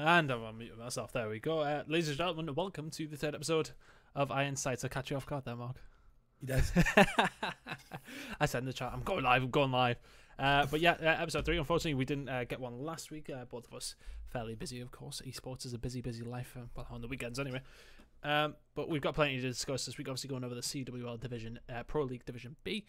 And I'm unmuting myself. There we go. Ladies and gentlemen, welcome to the third episode of Iron Sights. I catch you off guard there, Mark. He does. I said in the chat, I'm going live. But yeah, episode 3. Unfortunately, we didn't get one last week. Both of us fairly busy, of course. Esports is a busy life. Well, on the weekends anyway. But we've got plenty to discuss this week. Obviously, going over the CWL division, Pro League Division B.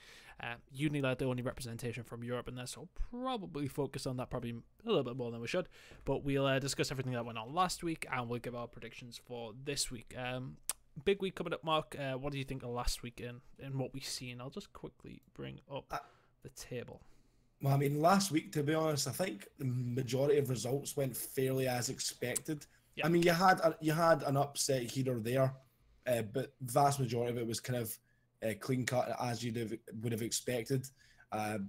Unilad, the only representation from Europe in there, so probably focus on that probably a little bit more than we should. But we'll discuss everything that went on last week, and we'll give our predictions for this week. Big week coming up, Mark. What do you think of last week in what we've seen? I'll just quickly bring up the table. Well, I mean, last week, to be honest, I think the majority of results went fairly as expected. Yep. I mean, you had an upset here or there, but vast majority of it was kind of clean cut as you would have expected. I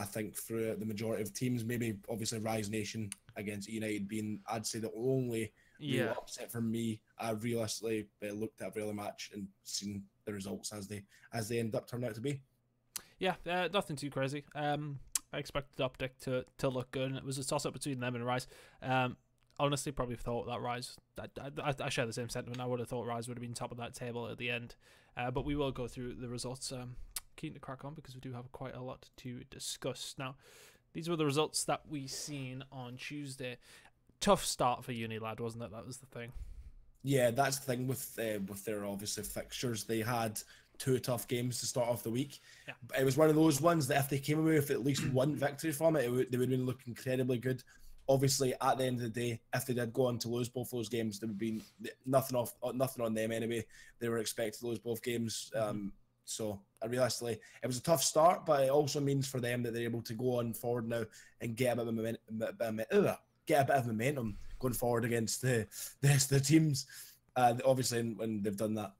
think for the majority of teams, maybe obviously Rise Nation against United being, I'd say, the only real upset for me. I realistically looked at every other match and seen the results as they end up turning out to be. Yeah, nothing too crazy. I expected Optic to look good, and it was a toss up between them and Rise. Honestly, probably thought that Rise. I share the same sentiment. I would have thought Rise would have been top of that table at the end, but we will go through the results. Keen to crack on because we do have quite a lot to discuss. Now, these were the results that we seen on Tuesday. Tough start for Unilad, wasn't it? That was the thing. Yeah, that's the thing with their obviously fixtures. They had 2 tough games to start off the week. Yeah. It was one of those ones that if they came away with at least one victory from it, they would have looked incredibly good. Obviously, at the end of the day, if they did go on to lose both those games, there would be nothing on them anyway. They were expected to lose both games. So, realistically, it was a tough start, but it also means for them that they're able to go on forward now and get a bit of momentum going forward against the rest of the teams. Obviously, when they've done that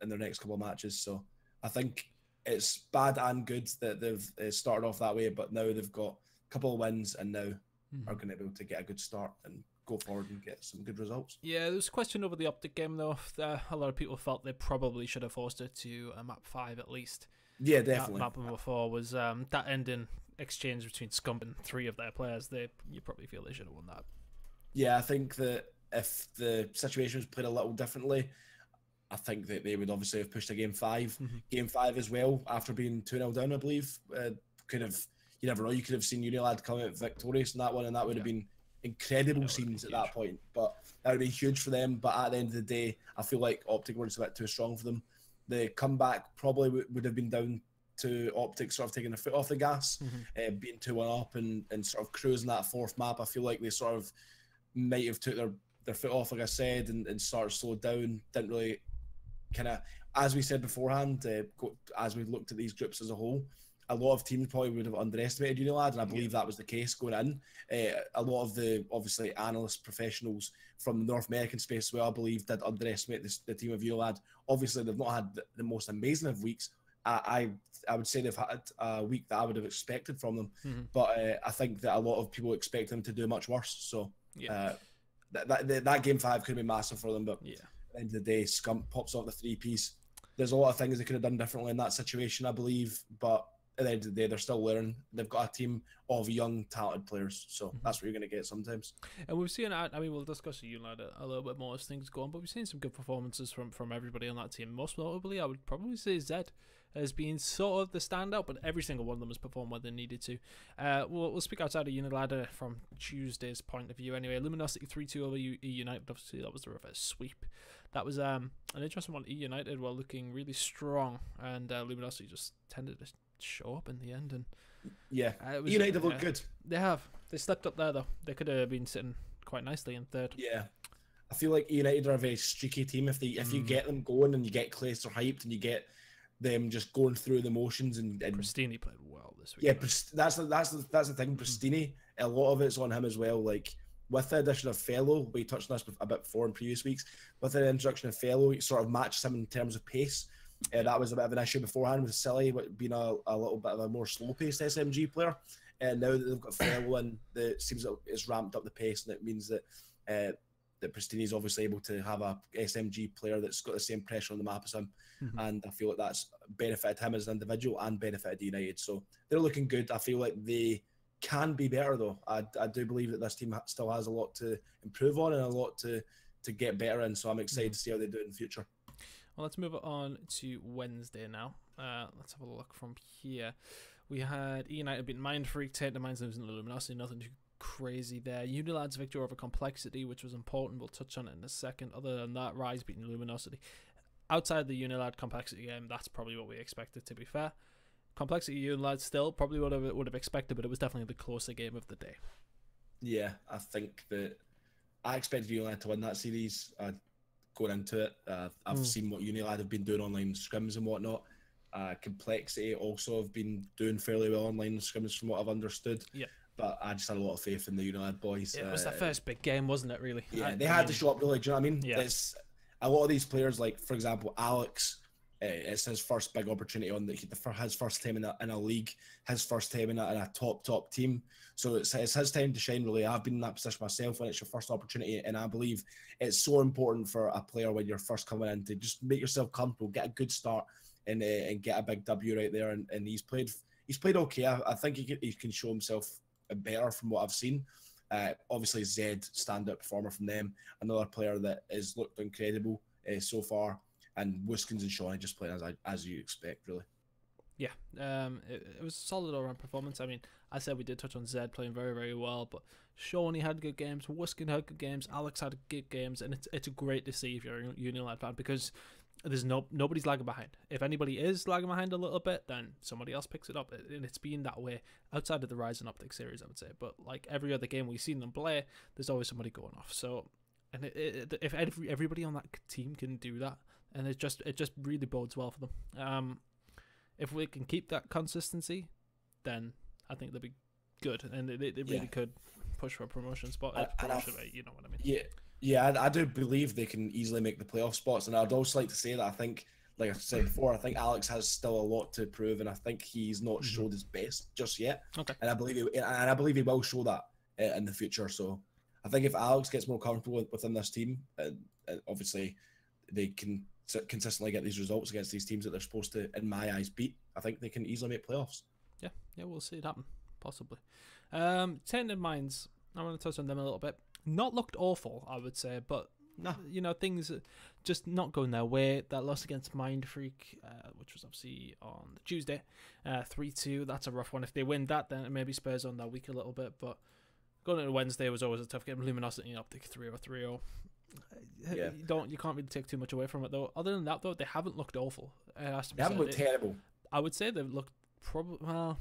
in their next couple of matches. So, I think it's bad and good that they've started off that way, but now they've got a couple of wins and now are going to be able to get a good start and go forward and get some good results. Yeah, there was a question over the Optic game though. A lot of people felt they probably should have forced it to map 5 at least. Yeah, definitely. Map number 4 was that ending exchange between Scump and 3 of their players. You probably feel they should have won that. Yeah, I think that if the situation was played a little differently, I think that they would obviously have pushed a game 5. Game 5 as well, after being 2-0 down, I believe. You never know, you could have seen Unilad come out victorious in that one, and that would have been incredible scenes at that point. But that would be huge for them. But at the end of the day, I feel like Optic were just a bit too strong for them. The comeback probably would have been down to Optic sort of taking their foot off the gas, being 2-1 up and sort of cruising that 4th map. I feel like they sort of might have took their foot off, like I said, and sort of slowed down. Didn't really kind of, as we said beforehand, as we looked at these groups as a whole, a lot of teams probably would have underestimated Unilad, and I believe that was the case going in. A lot of the, obviously, analysts, professionals from the North American space as well, I believe, did underestimate the team of Unilad. Obviously, they've not had the most amazing of weeks. I would say they've had a week that I would have expected from them, but I think that a lot of people expect them to do much worse. So that game 5 could be massive for them, but at the end of the day, Scump pops off the 3-piece. There's a lot of things they could have done differently in that situation, I believe, but at the end of the day, they're still learning. They've got a team of young, talented players, so that's what you're going to get sometimes. And we've seen, I mean, we'll discuss United a little bit more as things go on, but we've seen some good performances from everybody on that team. Most notably, I would probably say Zed has been sort of the standout, but every single one of them has performed where they needed to. We'll speak outside of United from Tuesday's point of view anyway. Luminosity 3-2 over United, obviously that was the reverse sweep. That was an interesting one. United were looking really strong, and Luminosity just tended to show up in the end, and United have looked good. They slept up there though. They could have been sitting quite nicely in 3rd. I feel like United are a very streaky team. If you get them going and you get Clayster hyped and you get them just going through the motions and Pristini played well this week. That's the thing. Pristini, a lot of it's on him as well. Like with the addition of Fellow, we touched on this a bit before in previous weeks. With the introduction of Fellow, it sort of matches him in terms of pace. That was a bit of an issue beforehand with Silly being a little bit of a more slow-paced SMG player. And now that they've got Fellow in, it seems that it's ramped up the pace, and it means that that Pristini is obviously able to have a SMG player that's got the same pressure on the map as him. And I feel like that's benefited him as an individual and benefited United. So they're looking good. I feel like they can be better though. I do believe that this team still has a lot to improve on and a lot to get better in. So I'm excited to see how they do it in the future. Well, let's move on to Wednesday now. Let's have a look from here. We had United beating Mind Freak, Tainted Minds losing Luminosity, nothing too crazy there. Unilad's victory over Complexity, which was important. We'll touch on it in a second. Other than that, Rise beating Luminosity. Outside the Unilad Complexity game, that's probably what we expected, to be fair. Complexity Unilad still probably would have expected, but it was definitely the closer game of the day. Yeah, I think that I expected Unilad to win that series. Going into it, I've seen what Unilad have been doing online scrims and whatnot. Complexity also have been doing fairly well online scrims from what I've understood. Yeah. But I just had a lot of faith in the Unilad boys. It was their first big game, wasn't it, really? Yeah, they had to show up really, do you know what I mean? Yeah. It's, a lot of these players, like, for example, Alex, it's his first big opportunity on his first time in a league, his first time in a top team. So it's his time to shine, really. I've been in that position myself when it's your first opportunity, and I believe it's so important for a player when you're first coming in to just make yourself comfortable, get a good start, and get a big W right there. And he's played okay. I think he can show himself better from what I've seen. Obviously, Zed, stand-up performer from them, another player that has looked incredible so far. And Wiskins and Shawnee just playing as you expect, really. Yeah, it was a solid all-round performance. I mean, I said we did touch on Zed playing very, very well, but Shawnee had good games, Wiskin had good games, Alex had good games, and it's great to see if you're a Unilad fan, because there's nobody's lagging behind. If anybody is lagging behind a little bit, then somebody else picks it up, and it's been that way outside of the Rise and Optic series, I would say. But like every other game we've seen them play, there's always somebody going off. So, and if everybody on that team can do that, and it just really bodes well for them. If we can keep that consistency, then I think they'll be good, and they really could push for a promotion spot. You know what I mean? Yeah, I do believe they can easily make the playoff spots, and I'd also like to say that I think, like I said before, I think Alex has still a lot to prove, and I think he's not showed his best just yet. Okay. And I believe he will show that in the future. So I think if Alex gets more comfortable within this team, obviously they can consistently get these results against these teams that they're supposed to, in my eyes, beat. I think they can easily make playoffs. Yeah, we'll see it happen, possibly. Tainted Minds, I want to touch on them a little bit. Not looked awful, I would say, but you know, things just not going their way. That loss against Mind Freak, which was obviously on the Tuesday, 3-2. That's a rough one. If they win that, then it maybe spurs on their week a little bit. But going into Wednesday was always a tough game. Luminosity and Optic 3-0. Yeah. You can't really take too much away from it though. Other than that though, they haven't looked awful. It has to be they haven't looked terrible. I would say they've looked probably. Well,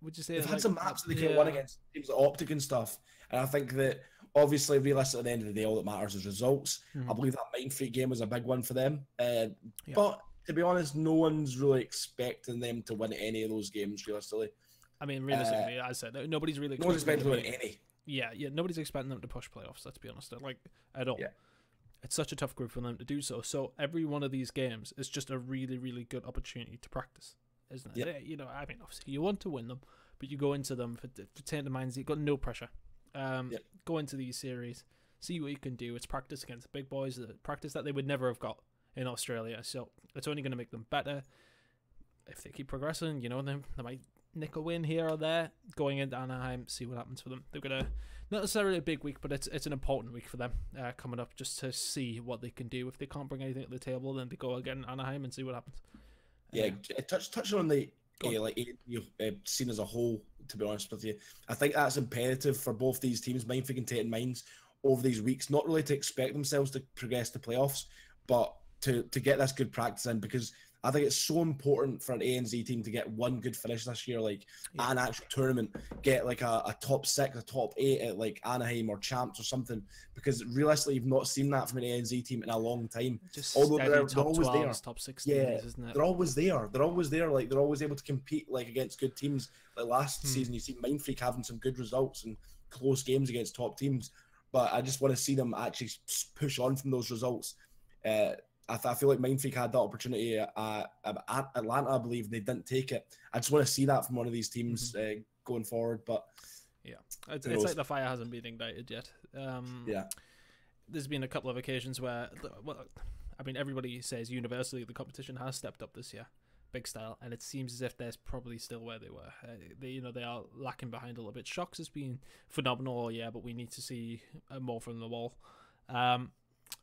would you say they've had some maps that they could have won against teams like Optic and stuff? And I think that obviously, realistically, at the end of the day, all that matters is results. I believe that Mind Freak game was a big one for them. But to be honest, no one's really expecting them to win any of those games, realistically. I mean, realistically, as I said, nobody's really expecting to win any. Yeah, nobody's expecting them to push playoffs, let's be honest, like, at all. Yeah. It's such a tough group for them to do so. So every one of these games is just a really, really good opportunity to practice, isn't it? Yep. You know, I mean, obviously you want to win them, but you go into them for Tainted Minds, you've got no pressure. Go into these series, see what you can do. It's practice against big boys, practice that they would never have got in Australia. So it's only going to make them better. If they keep progressing, you know, they might nick a win here or there. Going into Anaheim, see what happens for them. They've got not necessarily a big week, but it's an important week for them coming up, just to see what they can do. If they can't bring anything to the table, then they go again Anaheim and see what happens. Yeah, touching on the scene as a whole, to be honest with you, I think that's imperative for both these teams, Mind Freak and Tainted Minds, over these weeks. Not really to expect themselves to progress to playoffs, but to get this good practice in, because I think it's so important for an ANZ team to get one good finish this year, like an actual tournament, get like a top 6, a top 8 at like Anaheim or Champs or something, because realistically you've not seen that from an ANZ team in a long time. Just although they're always 12s, there, top 16s, isn't it? They're always there. Like they're always able to compete like against good teams. Like last season, you see Mind Freak having some good results and close games against top teams. But I just want to see them actually push on from those results. I feel like Mind Freak had that opportunity at Atlanta, I believe, and they didn't take it. I just want to see that from one of these teams going forward. But yeah, it's like the fire hasn't been ignited yet. There's been a couple of occasions where, well, I mean, everybody says universally the competition has stepped up this year. big style, and it seems as if they're probably still where they were. They are lacking behind a little bit. Shocks has been phenomenal, yeah, but we need to see more from the wall.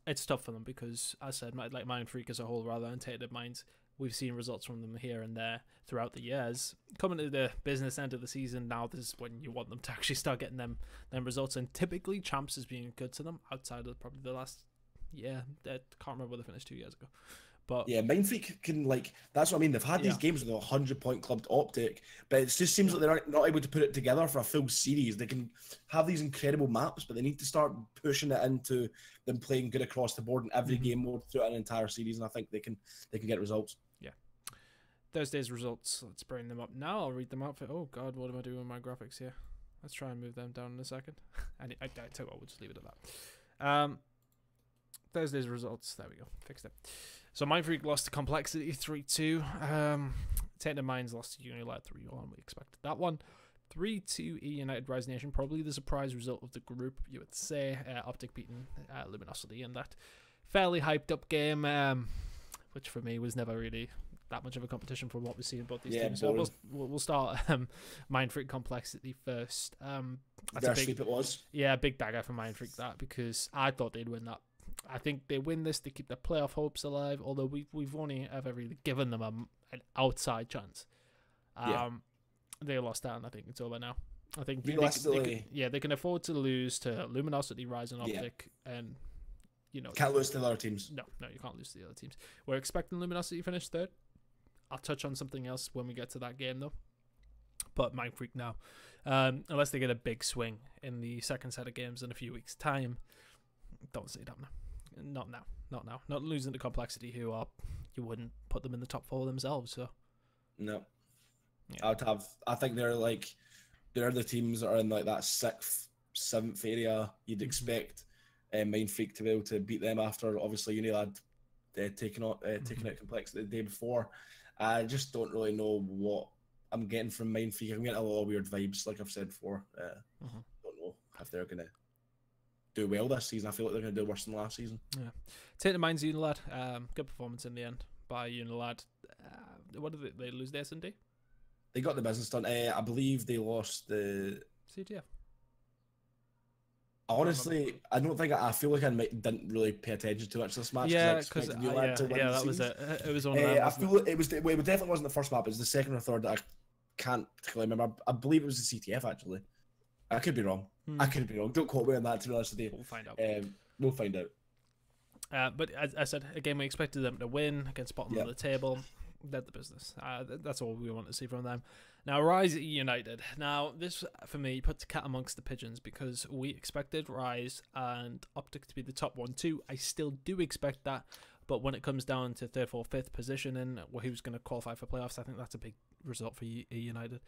It's tough for them because, as I said, like Mind Freak as a whole, rather than Tainted Minds, we've seen results from them here and there throughout the years. Coming to the business end of the season, now this is when you want them to actually start getting them results. And typically, Champs has been good to them outside of probably the last year. I can't remember where they finished 2 years ago. But yeah, Mind Freak can, like, that's what I mean. They've had these games with a 100-point clubbed Optic, but it just seems like they're not able to put it together for a full series. They can have these incredible maps, but they need to start pushing it into them playing good across the board in every game mode throughout an entire series, and I think they can get results. Yeah. Thursday's results. Let's bring them up now. I'll read them out for. Oh God, what am I doing with my graphics here? Let's try and move them down in a second. I tell you what, we'll just leave it at that. Thursday's results. There we go. Fixed it. So Mind Freak lost to Complexity 3-2. Tainted Minds lost to Unilad 3-1. We expected that one. 3-2 E United Rise Nation. Probably the surprise result of the group, you would say. Optic beating Luminosity in that fairly hyped up game, which for me was never really that much of a competition from what we see in both these teams. So we'll start Mind Freak Complexity first. That's a big sweep it was. Yeah, big dagger for Mind Freak, that, because I thought they'd win that. I think they win this to keep their playoff hopes alive, although we've only ever really given them an outside chance. They lost out, and I think it's over now. I think they can afford to lose to Luminosity, Rise, and Optic, and can't lose to the other teams. No, you can't lose to the other teams. We're expecting Luminosity to finish third. I'll touch on something else when we get to that game, though. But Mind Freak now, unless they get a big swing in the second set of games in a few weeks' time, don't see that now. Not now. Not losing to Complexity, who you wouldn't put them in the top 4 themselves. So no, yeah. I think they're the teams that are in like that 6th, 7th area. You'd expect Mind Freak to be able to beat them after obviously Unilad taking out Complexity the day before. I just don't really know what I'm getting from Mind Freak. I'm getting a lot of weird vibes, like I've said before. Don't know if they're gonna do well this season. I feel like they're going to do worse than last season. Yeah. Tainted Minds Unilad. Good performance in the end by Unilad. What did they lose the S&D? They got the business done. I believe they lost the CTF. Honestly, I don't think I feel like I didn't really pay attention too much to this match. Yeah, because that was it. It was one of them. I feel it definitely wasn't the first map. It was the second or third that I can't particularly remember. I believe it was the CTF actually. I could be wrong. Don't quote me on that, to be honest with you. We'll find out. We'll find out. But as I said, again, we expected them to win against bottom of the table. Led the business. That's all we want to see from them. Now, Rise United. Now, this, for me, puts the cat amongst the pigeons, because we expected Rise and Optic to be the top 1 too. I still do expect that. But when it comes down to 3rd, 4th, 5th position and who's going to qualify for playoffs, I think that's a big result for United.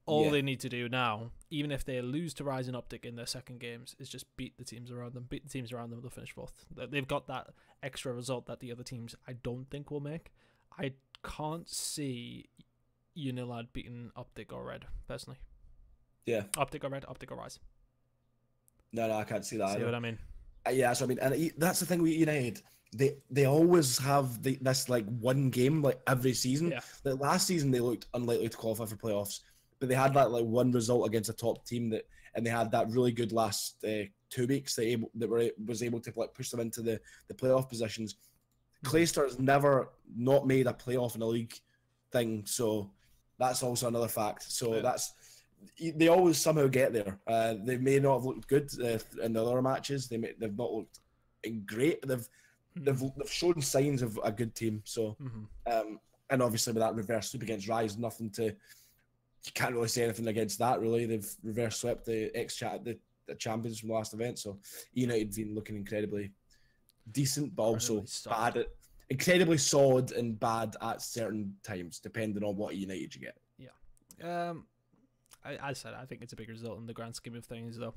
All they need to do now, even if they lose to Rise and Optic in their second games, is just beat the teams around them. Beat the teams around them, they'll finish 4th. They've got that extra result that the other teams, I don't think, will make. I can't see Unilad beating Optic or Red, personally. Yeah. Optic or Red, Optic or Rise. No, I can't see that either. See what I mean? Yeah, so I mean, and that's the thing with United. They always have this like one game like every season. Yeah. Like last season they looked unlikely to qualify for playoffs, but they had that like one result against a top team and they had that really good last 2 weeks that was able to like push them into the playoff positions. Clayster's never not made a playoff in a league thing, so that's also another fact. So they always somehow get there. They may not have looked good in the other matches. They've not looked great. They've shown signs of a good team. So, and obviously with that reverse sweep against Rise, you can't really say anything against that. Really, they've reverse swept the the champions from the last event. So United been looking incredibly decent, but also incredibly solid and bad at certain times, depending on what United you get. Yeah. I said I think it's a big result in the grand scheme of things, though.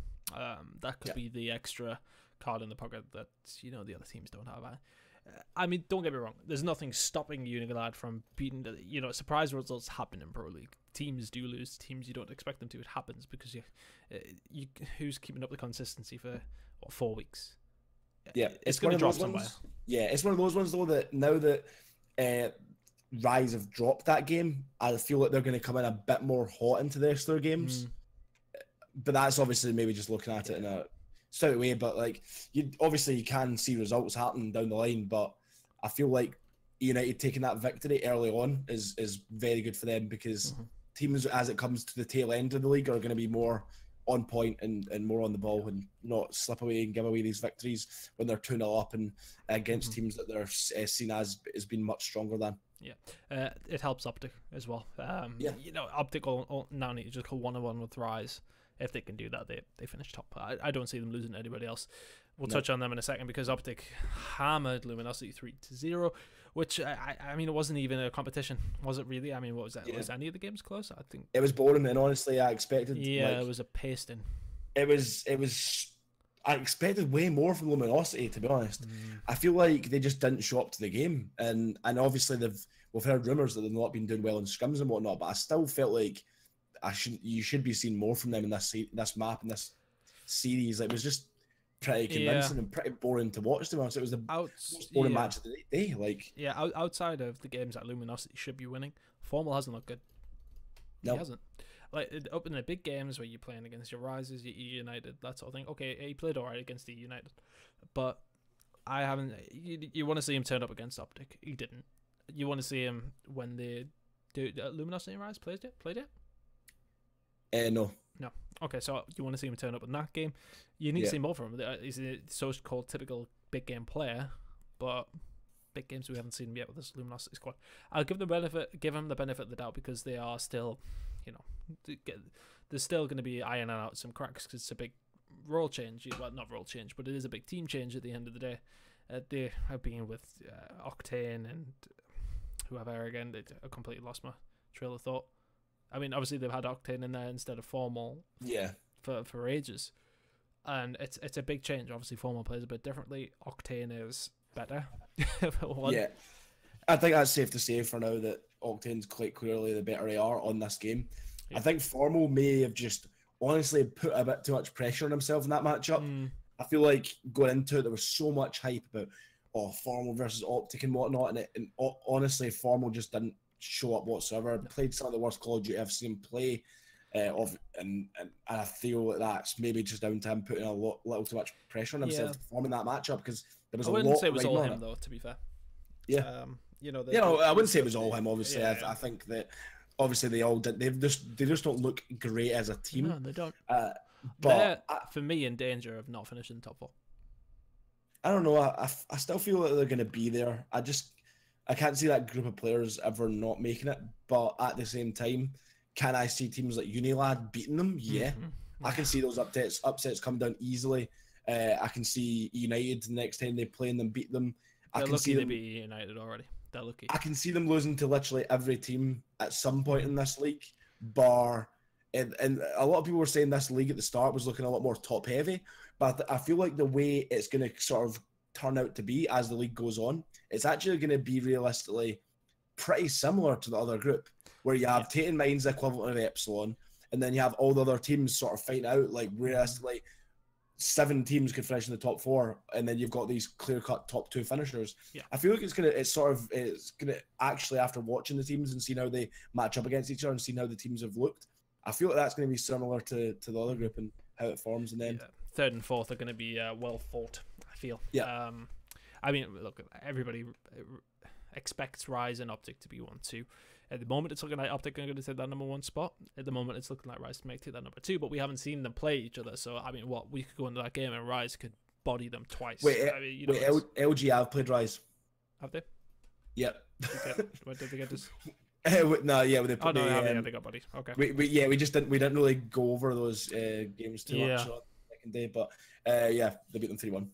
That could be the extra card in the pocket that the other teams don't have. I mean, don't get me wrong. There's nothing stopping Unilad from beating. Surprise results happen in Pro League. Teams do lose. Teams you don't expect them to. It happens because you who's keeping up the consistency for 4 weeks? Yeah, it's going to drop somewhere. Yeah, it's one of those ones though that now that Rise have dropped that game, I feel like they're going to come in a bit more hot into the rest of their games. But that's obviously maybe just looking at it in a stout way. But like, you can see results happening down the line. But I feel like United taking that victory early on is very good for them, because teams, as it comes to the tail end of the league, are going to be more on point and more on the ball, and not slip away and give away these victories when they're 2-0 up and against teams that they're seen as being much stronger than. Yeah, it helps Optic as well. You know, Optic will now need to just go 1-1 with Rise. If they can do that, they finish top. I don't see them losing to anybody else. We'll touch on them in a second, because Optic hammered Luminosity 3-0, which I mean, it wasn't even a competition, was it really? I mean, what was that? Was any of the games close? I think it was boring, and honestly, I expected. Yeah, it was a pasting. It was. I expected way more from Luminosity, to be honest. I feel like they just didn't show up to the game, and obviously we've heard rumours that they've not been doing well in scrims and whatnot, but I still felt like you should be seeing more from them in this map and this series. It was just pretty convincing and pretty boring to watch, to be honest. It was the most boring match of the day. Like, outside of the games that Luminosity should be winning, Formal hasn't looked good. No. He hasn't. Like, up in the big games where you're playing against your Rises, your United, that sort of thing. Okay, he played alright against the United, but I haven't. You want to see him turn up against Optic? He didn't. You want to see him when they do Luminosity and Rise played it? No. Okay, so you want to see him turn up in that game. You need to see more from him. He's a so-called typical big game player, but big games we haven't seen him yet with this Luminosity squad. I'll give him the benefit of the doubt, because they are still, you know, there's still going to be ironing out some cracks, because it's a big role change. Well, not role change, but it is a big team change at the end of the day. They have been with Octane and whoever again. I completely lost my trail of thought. I mean, obviously they've had Octane in there instead of Formal. For ages, and it's a big change. Obviously, Formal plays a bit differently. Octane is better. I think that's safe to say for now that Octane's quite clearly the better AR on this game. I think Formal may have just honestly put a bit too much pressure on himself in that matchup. I feel like going into it, there was so much hype about Formal versus Optic and whatnot, and honestly, Formal just didn't show up whatsoever. Played some of the worst Call of Duty I've seen him play, and I feel like that's maybe just down to him putting a little too much pressure on himself to perform in that matchup, because there was a lot. I wouldn't say it was all him, though, to be fair. I wouldn't say it was all him. Obviously, I think that obviously they all did. They just don't look great as a team. No, they don't. But for me, in danger of not finishing the top 4. I don't know. I still feel like they're going to be there. I can't see that group of players ever not making it, but at the same time, can I see teams like Unilad beating them? Yeah. I can see those upsets come down easily. I can see United the next time they play and them beat them. They're lucky they beat United already. They're lucky. I can see them losing to literally every team at some point in this league, and a lot of people were saying this league at the start was looking a lot more top heavy, but I feel like the way it's going to sort of turn out to be as the league goes on, it's actually going to be realistically pretty similar to the other group, where you have Tate and Mine's the equivalent of Epsilon, and then you have all the other teams sort of fighting out. Like, realistically, 7 teams could finish in the top 4, and then you've got these clear-cut top 2 finishers. I feel like it's gonna actually, after watching the teams and seeing how they match up against each other and seeing how the teams have looked, I feel like that's going to be similar to the other group and how it forms in the end. 3rd and 4th are going to be well fought, I feel. I mean, look, everybody expects Rise and Optic to be 1-2. At the moment, it's looking like Optic are going to take that number 1 spot. At the moment, it's looking like Rise to take that number 2, but we haven't seen them play each other. So, I mean, we could go into that game and Rise could body them twice. LG have played Rise. Have they? Yep. Where did they get this? No, yeah, they put they got bodies. Okay. We didn't really go over those games too much on the second day, but they beat them 3-1.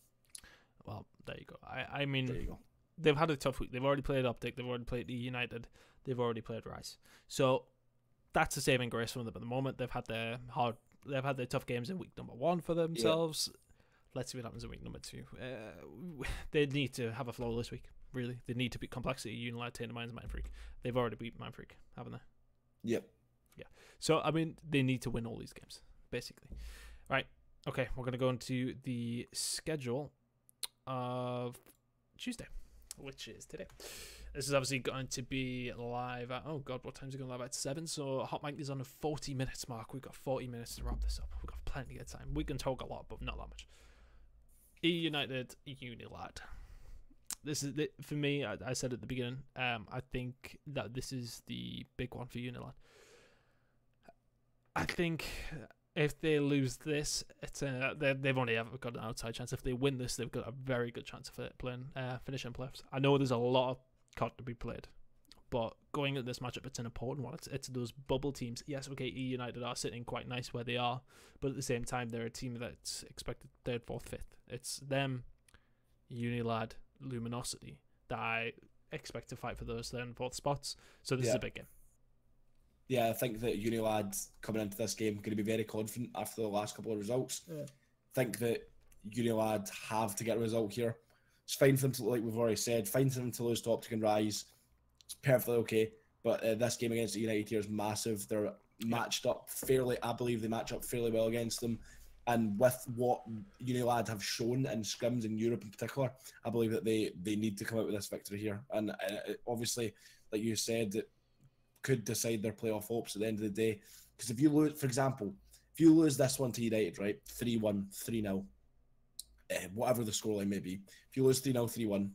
Well, there you go. I mean, there you go. They've had a tough week. They've already played Optic. They've already played United. They've already played Rise. So that's a saving grace for them at the moment. They've had their tough games in week number 1 for themselves. Let's see what happens in week number 2. They need to have a flawless week. Really, they need to beat Complexity, Unilad, Tainted Minds, Mindfreak. They've already beat Mindfreak, haven't they? Yep. Yeah. So I mean, they need to win all these games, basically. Right. Okay, we're gonna go into the schedule of Tuesday, which is today. This is obviously going to be live at, oh god, what time is it going live at? 7, so Hot Mic is on a 40 minutes mark. We've got 40 minutes to wrap this up. We've got plenty of time. We can talk a lot, but not that much. E United Unilad. This is for me. I said at the beginning. I think that this is the big one for Unilad. I think if they lose this, it's they've only ever got an outside chance. If they win this, they've got a very good chance of finishing playoffs. I know there's a lot of card to be played, but going at this matchup, it's an important one. It's those bubble teams. Yes, okay, E United are sitting quite nice where they are, but at the same time, they're a team that's expected 3rd, 4th, 5th. It's them, Unilad, Luminosity that I expect to fight for those 3rd and 4th spots. So this is a big game. Yeah, I think that Unilad coming into this game going to be very confident after the last couple of results. I think that Unilad have to get a result here. It's fine for them to, like we've already said, fine for them to lose to Optic and Rise. It's perfectly okay. But this game against the United here is massive. They're matched up fairly. I believe they match up fairly well against them. And with what Unilad have shown in scrims in Europe in particular, I believe that they need to come out with this victory here. And obviously, like you said, it could decide their playoff hopes at the end of the day. Because if you lose, for example, if you lose this one to United, right, 3-1, 3-0, whatever the scoreline may be, if you lose 3-0, 3-1,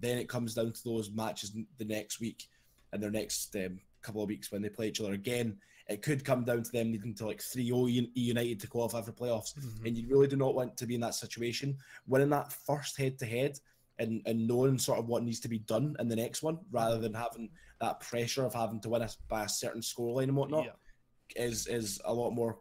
then it comes down to those matches the next week and their next couple of weeks when they play each other again. It could come down to them needing to like 3-0 United to qualify for playoffs. And you really do not want to be in that situation. Winning that first head-to-head and knowing sort of what needs to be done in the next one, rather than having that pressure of having to win by a certain scoreline and whatnot, is a lot more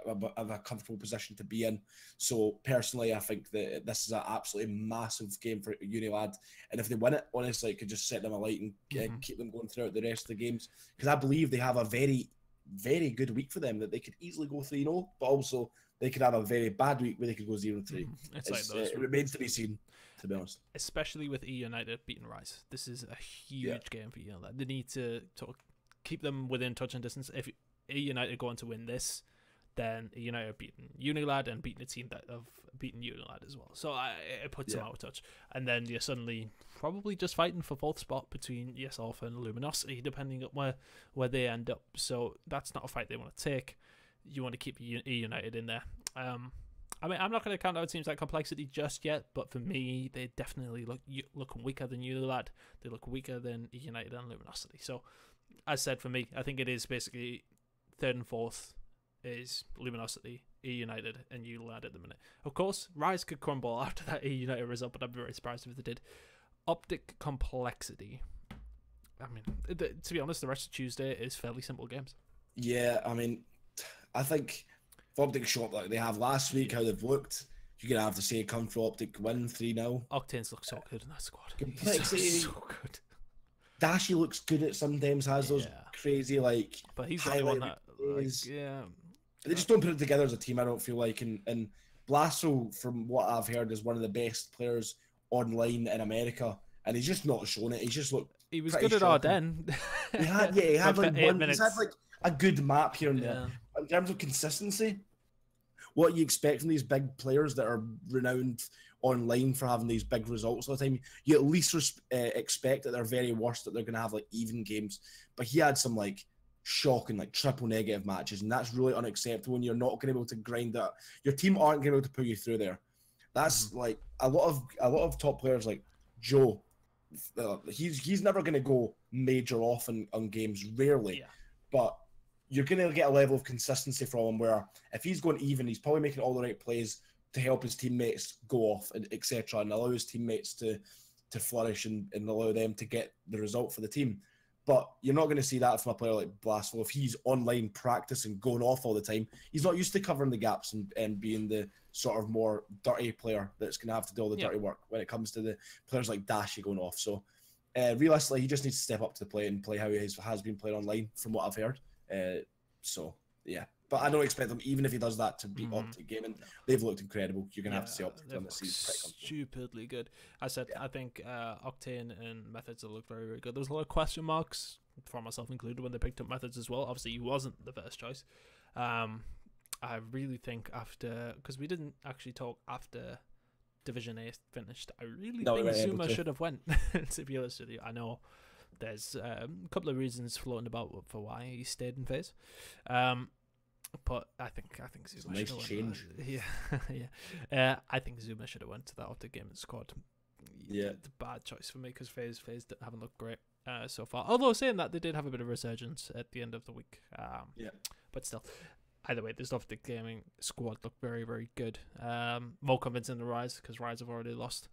of a comfortable position to be in. So personally, I think that this is an absolutely massive game for Unilad, and if they win it, honestly, it could just set them alight and keep them going throughout the rest of the games, because I believe they have a very, very good week for them, that they could easily go 3-0, but also they could have a very bad week where they could go 0-3. It remains to be seen, to be honest. Especially with E United beating Rise. This is a huge game for United. They need to sort of keep them within touch and distance. If E United going to win this, then E United are beating Unilad and beating a team that have beaten Unilad as well. So it puts them out of touch. And then you're suddenly probably just fighting for 4th spot between yourself and Luminosity, depending on where they end up. So that's not a fight they want to take. You want to keep E United in there. I mean, I'm not going to count out teams like Complexity just yet, but for me, they definitely look weaker than Unilad. They look weaker than E United and Luminosity. So, as said, for me, I think it is basically 3rd and 4th is Luminosity, E United, and Unilad at the minute. Of course, Rise could crumble after that E United result, but I'd be very surprised if they did. Optic Complexity. I mean, to be honest, the rest of Tuesday is fairly simple games. Yeah, I mean, I think if Optic show up like they have last week, how they've looked, you're going to have to say come for Optic win 3-0. Octane's look so good in that squad. Complexity. He's so good. Dashy looks good at sometimes, has those crazy, like, but he's the only one that, they just don't put it together as a team, I don't feel like. And Blasso, from what I've heard, is one of the best players online in America, and he's just not shown it. He's just looked. He was good at Ardennes. He had like minutes. He's had like a good map here and there. In terms of consistency, what you expect from these big players that are renowned online for having these big results all the time, you at least expect at their very worst that they're going to have like even games. But he had some like shocking like triple negative matches, and that's really unacceptable. And you're not going to be able to grind that. Your team aren't going to be able to pull you through there. That's like a lot of top players like Joe. He's never going to go major off on games, rarely, but you're going to get a level of consistency from him where if he's going even, he's probably making all the right plays to help his teammates go off, and etc., and allow his teammates to flourish and allow them to get the result for the team. But you're not going to see that from a player like Blasphel. If he's online practicing, going off all the time, he's not used to covering the gaps and being the sort of more dirty player that's going to have to do all the dirty work when it comes to the players like Dashy going off. So realistically, he just needs to step up to the plate and play how he has been playing online, from what I've heard. But I don't expect them, even if he does that, to beat Optic Gaming. They've looked incredible. You're going to have to say Optic on this season. Stupidly good. I said, I think Octane and Methods have looked very, very good. There was a lot of question marks, for myself included, when they picked up Methods as well. Obviously, he wasn't the first choice. I really think after, because we didn't actually talk after Division A finished. I really No, we think weren't able Zuma to. should have went. To be honest with you, I know there's a couple of reasons floating about for why he stayed in phase, but I think Zuma Nice should have change. went. Yeah. I think Zuma should have went to that Optic Gaming squad. Yeah. It's a bad choice for me because phase haven't looked great so far. Although saying that, they did have a bit of resurgence at the end of the week. But still. Either way, this Optic Gaming squad looked very, very good. More convincing than Rise, because Rise have already lost.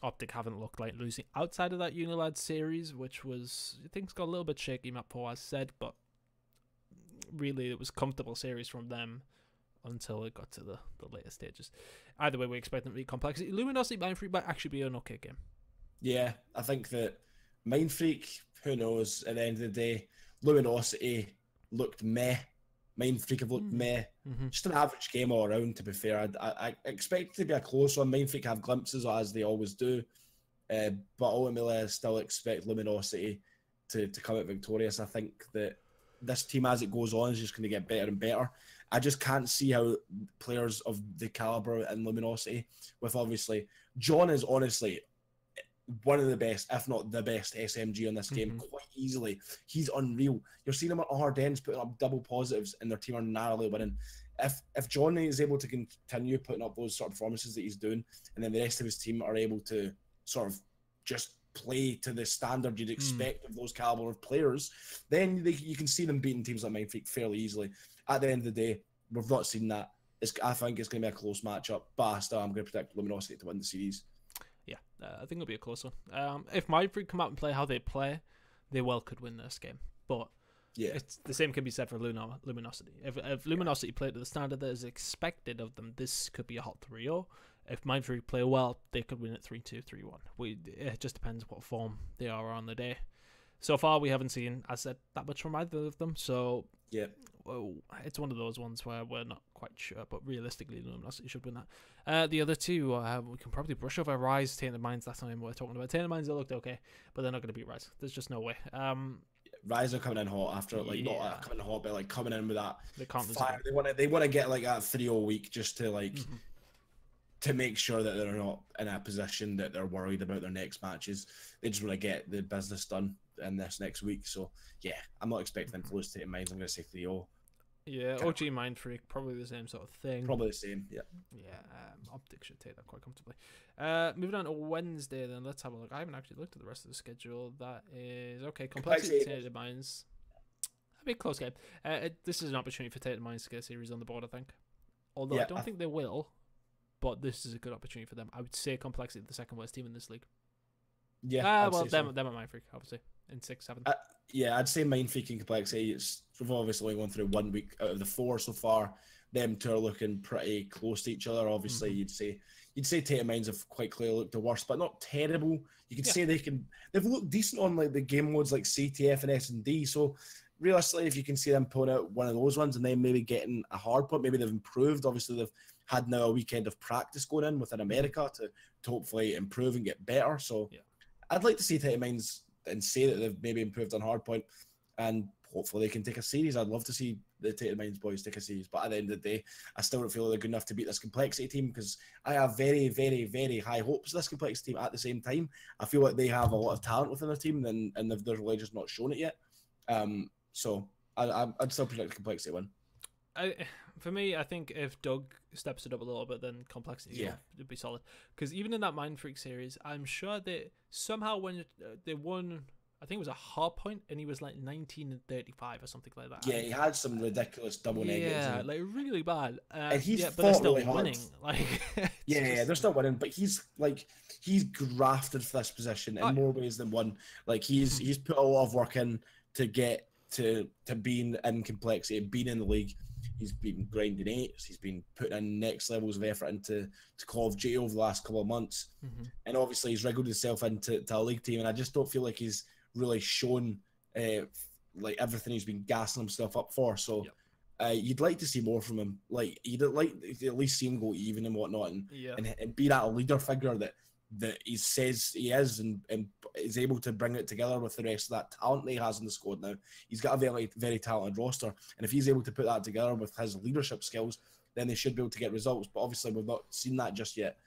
Optic haven't looked like losing outside of that Unilad series, which was, things got a little bit shaky, Matt Powers said, but really it was a comfortable series from them until it got to the later stages. Either way, we expect them to be complex. Luminosity Mind Freak might actually be an okay game. Yeah, I think that Mind Freak, who knows, at the end of the day, Luminosity looked meh. Mind Freak have looked meh. Just an average game all around, to be fair. I expect it to be a close one. Mind Freak have glimpses, as they always do. But ultimately, I still expect Luminosity to come out victorious. I think that this team, as it goes on, is just going to get better and better. I just can't see how players of the caliber in Luminosity, with obviously, John is honestly one of the best, if not the best SMG on this game, quite easily. He's unreal. You're seeing him at Ardennes putting up double positives and their team are narrowly winning. If John is able to continue putting up those sort of performances that he's doing, and then the rest of his team are able to sort of just play to the standard you'd expect of those caliber of players, then you can see them beating teams like Mind Freak fairly easily. At the end of the day, we've not seen that. I think it's going to be a close matchup, but still, I'm going to predict Luminosity to win the series. Yeah, I think it'll be a close one. If Mind Freak come out and play how they play, they well could win this game. But it's the same can be said for Luminosity. If Luminosity play to the standard that is expected of them, this could be a hot 3-0. If Mind Freak play well, they could win it 3-2, 3-1. It just depends what form they are on the day. So far, we haven't seen, as I said, that much from either of them. So it's one of those ones where we're not quite sure, but realistically, Luminosity should win that. The other two, we can probably brush over Rise, Tainted Minds. That's time we're talking about. Tainted Minds, they looked okay, but they're not going to beat Rise. There's just no way. Rise are coming in hot after not coming in hot, but like coming in with that. They can't fire. They want to get like that 3-0 week just to like to make sure that they're not in a position that they're worried about their next matches. They just want to get the business done in this next week. So yeah, I'm not expecting them to lose Tainted Minds. I'm going to say 3-0. Yeah, OG Mind Freak, probably the same sort of thing. Probably the same, yeah. Yeah, Optic should take that quite comfortably. Moving on to Wednesday, then let's have a look. I haven't actually looked at the rest of the schedule. That is okay. Complexity Tainted Minds. That'd be a close game. This is an opportunity for Tainted Minds to get a series on the board, I think. Although I don't think they will, but this is a good opportunity for them. I would say Complexity the second worst team in this league. Yeah. Them at Mind Freak, obviously, in 6-7. Yeah, I'd say Mind Freak and Complexity. We've obviously only gone through 1 week out of the 4 so far. Them two are looking pretty close to each other. Obviously, you'd say Tainted Minds have quite clearly looked the worst, but not terrible. You could say they've looked decent on like the game modes like CTF and S&D. So realistically, if you can see them pulling out one of those ones and then maybe getting a hard point, maybe they've improved. Obviously, they've had now a weekend of practice going in within America to hopefully improve and get better. So I'd like to see Tainted Minds and say that they've maybe improved on hardpoint, and hopefully they can take a series. I'd love to see the Tainted Minds boys take a series, but at the end of the day, I still don't feel they're good enough to beat this Complexity team because I have very, very, very high hopes of this Complexity team. At the same time, I feel like they have a lot of talent within their team, and they've really just not shown it yet. So I'd still predict Complexity win. For me, I think if Doug steps it up a little bit, then Complexity would be solid. Because even in that Mind Freak series, I'm sure that somehow when they won, I think it was a hard point, and he was like 19-35 or something like that. Yeah, he had some ridiculous double negatives. Yeah, like really bad. And he's but they're still really winning. Like, they're still winning, but he's grafted for this position in more ways than one. Like he's put a lot of work in to get to being in Complexity, being in the league. He's been grinding 8s. He's been putting in next levels of effort into Call of Duty over the last couple of months. And obviously he's wriggled himself into a league team. And I just don't feel like he's really shown like everything he's been gassing himself up for. So you'd like to see more from him. Like you'd like to at least see him go even and whatnot, and be that leader figure that he says he is, and is able to bring it together with the rest of that talent that he has in the squad now. He's got a very, very talented roster, and if he's able to put that together with his leadership skills, then they should be able to get results. But obviously, we've not seen that just yet.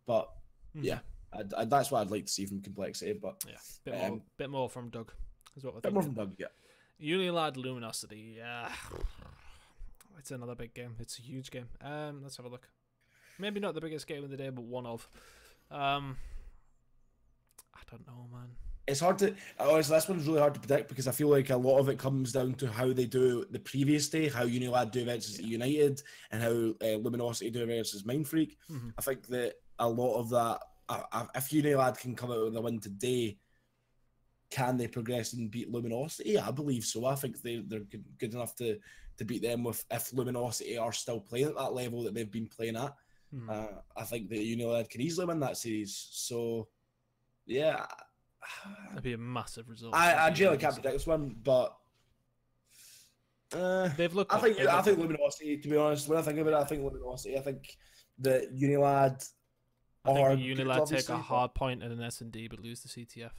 But yeah, that's what I'd like to see from Complexity. But yeah, bit more from Doug is what we're bit thinking. more from Doug, yeah. Unilad Luminosity, yeah, it's another big game. It's a huge game. Let's have a look. Maybe not the biggest game of the day, but one of. I don't know, man. It's hard to honestly. This one's really hard to predict because I feel like a lot of it comes down to how they do the previous day, how Unilad do versus United, and how Luminosity do versus Mindfreak. I think that a lot of that, if Unilad can come out with a win today, can they progress and beat Luminosity? I believe so. I think they're good enough to beat them if Luminosity are still playing at that level that they've been playing at. I think that Unilad can easily win that series. So, yeah. That'd be a massive result. I generally can't predict this one, but they've looked. I think Luminosity. To be honest, when I think of it, I think Luminosity. I think that Unilad. I think Unilad take a hard point at an S&D, but lose the CTF,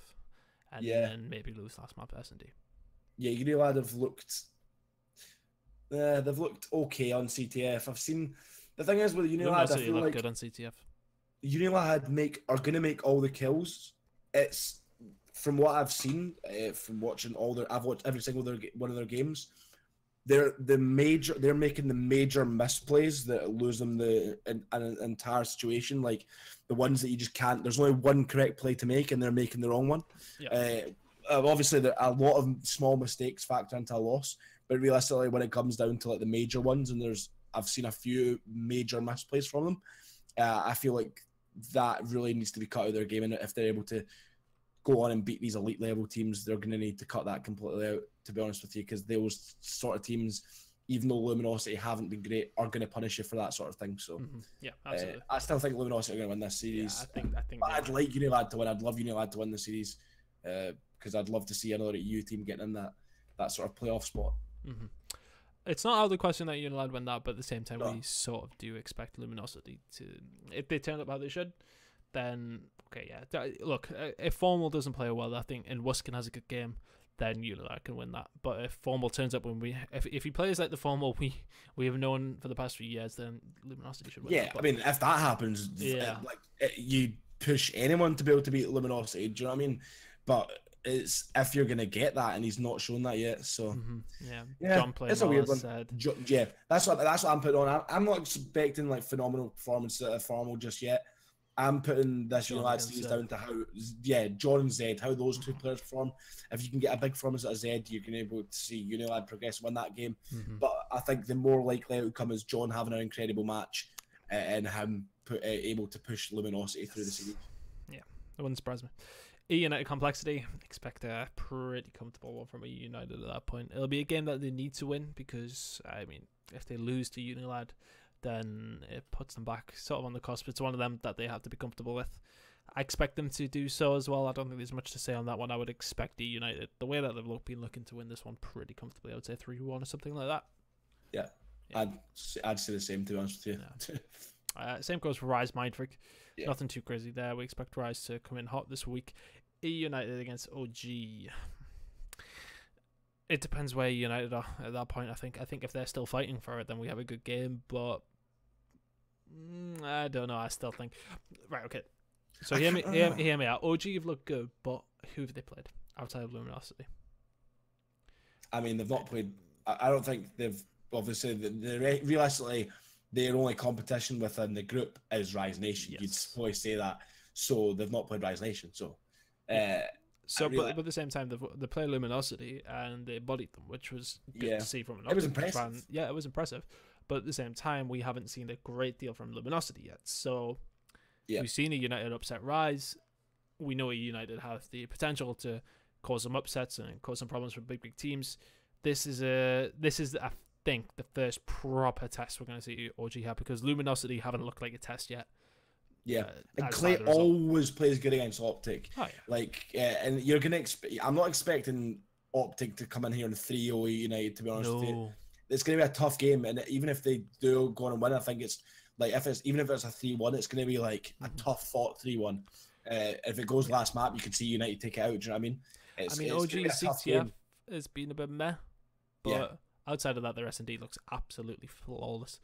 and then maybe lose last map S&D. Yeah, Unilad have looked. They've looked okay on CTF. I've seen. The thing is with Unilad, I feel like good on CTF. Unilad are going to make all the kills. It's from what I've seen from watching I've watched every single one of their games. They're making the major misplays that lose them an entire situation, like the ones that you just can't. There's only one correct play to make, and they're making the wrong one. Yeah. Obviously, there a lot of small mistakes factor into a loss, but realistically, when it comes down to like the major ones, and I've seen a few major misplays from them. I feel like that really needs to be cut out of their game, and if they're able to go on and beat these elite level teams, they're going to need to cut that completely out, to be honest with you, because those sort of teams, even though Luminosity haven't been great, are going to punish you for that sort of thing. So yeah, absolutely. I still think Luminosity are going to win this series. Yeah, I think but I'd like Unilad to win. I'd love Unilad to win the series because I'd love to see another EU team getting in that sort of playoff spot. It's not out of the question that Unilad win that, but at the same time, we sort of do expect Luminosity to, if they turn up how they should, then okay, yeah. Look, if Formal doesn't play well, I think, and Wuskin has a good game, then Unilad can win that. But if Formal turns up if he plays like the Formal we have known for the past few years, then Luminosity should win. Yeah, I mean, if that happens, you push anyone to be able to beat Luminosity. Do you know what I mean? But it's if you're gonna get that, and he's not shown that yet. So yeah, John playing. It's a weird one. Said. Yeah, that's what I'm putting on. I'm not expecting like phenomenal performance at Formal just yet. I'm putting this Unilad series down to how, John and Zed, how those two players perform. If you can get a big performance out of Zed, you're going to be able to see Unilad progress, win that game. But I think the more likely outcome is John having an incredible match and him able to push Luminosity through the series. Yeah, it wouldn't surprise me. United Complexity, expect a pretty comfortable one from United at that point. It'll be a game that they need to win because, I mean, if they lose to Unilad, then it puts them back sort of on the cusp. It's one of them that they have to be comfortable with. I expect them to do so as well. I don't think there's much to say on that one. I would expect the United, the way that they've been looking to win this one pretty comfortably, I would say 3-1 or something like that. Yeah. I'd say the same, to be honest with you. Yeah. Same goes for Rise Mindfreak. Yeah. Nothing too crazy there. We expect Rise to come in hot this week. United against OG. It depends where United are at that point. I think if they're still fighting for it, then we have a good game. But I don't know. I still think right. Okay. So hear me out. OG have looked good, but who have they played outside of Luminosity? I mean, they've not played. I don't think they've. Obviously, realistically, their only competition within the group is Rise Nation. Yes. You'd probably say that. So they've not played Rise Nation. So. But at the same time, they play Luminosity and they bodied them, which was good to see from an. It was impressive. Yeah, it was impressive. But at the same time, we haven't seen a great deal from Luminosity yet. So we've seen a United upset Rise. We know a United have the potential to cause some upsets and cause some problems for big teams. This is I think the first proper test we're going to see OG have, because Luminosity haven't looked like a test yet. Yeah, and Clay always plays good against Optic. Oh, yeah. And you're gonna I'm not expecting Optic to come in here and 3-0 United. To be honest with you, it's gonna be a tough game. And even if they do go on and win, I think it's like even if it's a 3-1, it's gonna be like a tough fought 3-1. If it goes last map, you can see United take it out. Do you know what I mean? OG CTF has been a bit meh, but outside of that, their S&D looks absolutely flawless.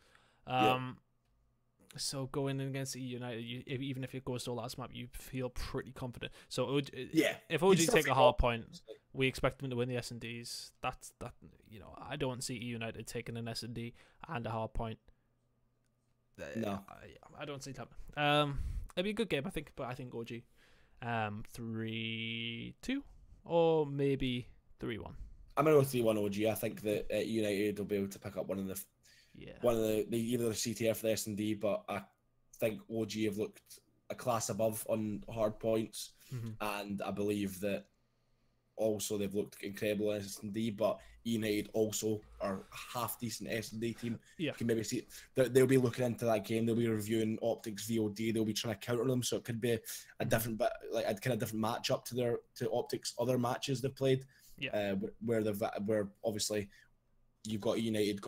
So going in against E United, even if it goes to the last map, you feel pretty confident. So Yeah, if OG take a hard point, we expect them to win the S&Ds. That's that. You know, I don't see E United taking an S&D and a hard point. No, I don't see that. It'd be a good game, I think, but I think OG 3-2 or maybe 3-1. I'm gonna go 3-1 OG. I think that United will be able to pick up one of the either the CTF or the S&D, but I think OG have looked a class above on hard points, and I believe that also they've looked incredible in S&D, but United also are a half decent S&D team. Yeah. You can maybe see they'll be looking into that game. They'll be reviewing Optics VOD. They'll be trying to counter them, so it could be a different, like a kind of different matchup to Optics other matches they've played. Yeah. Where obviously you've got United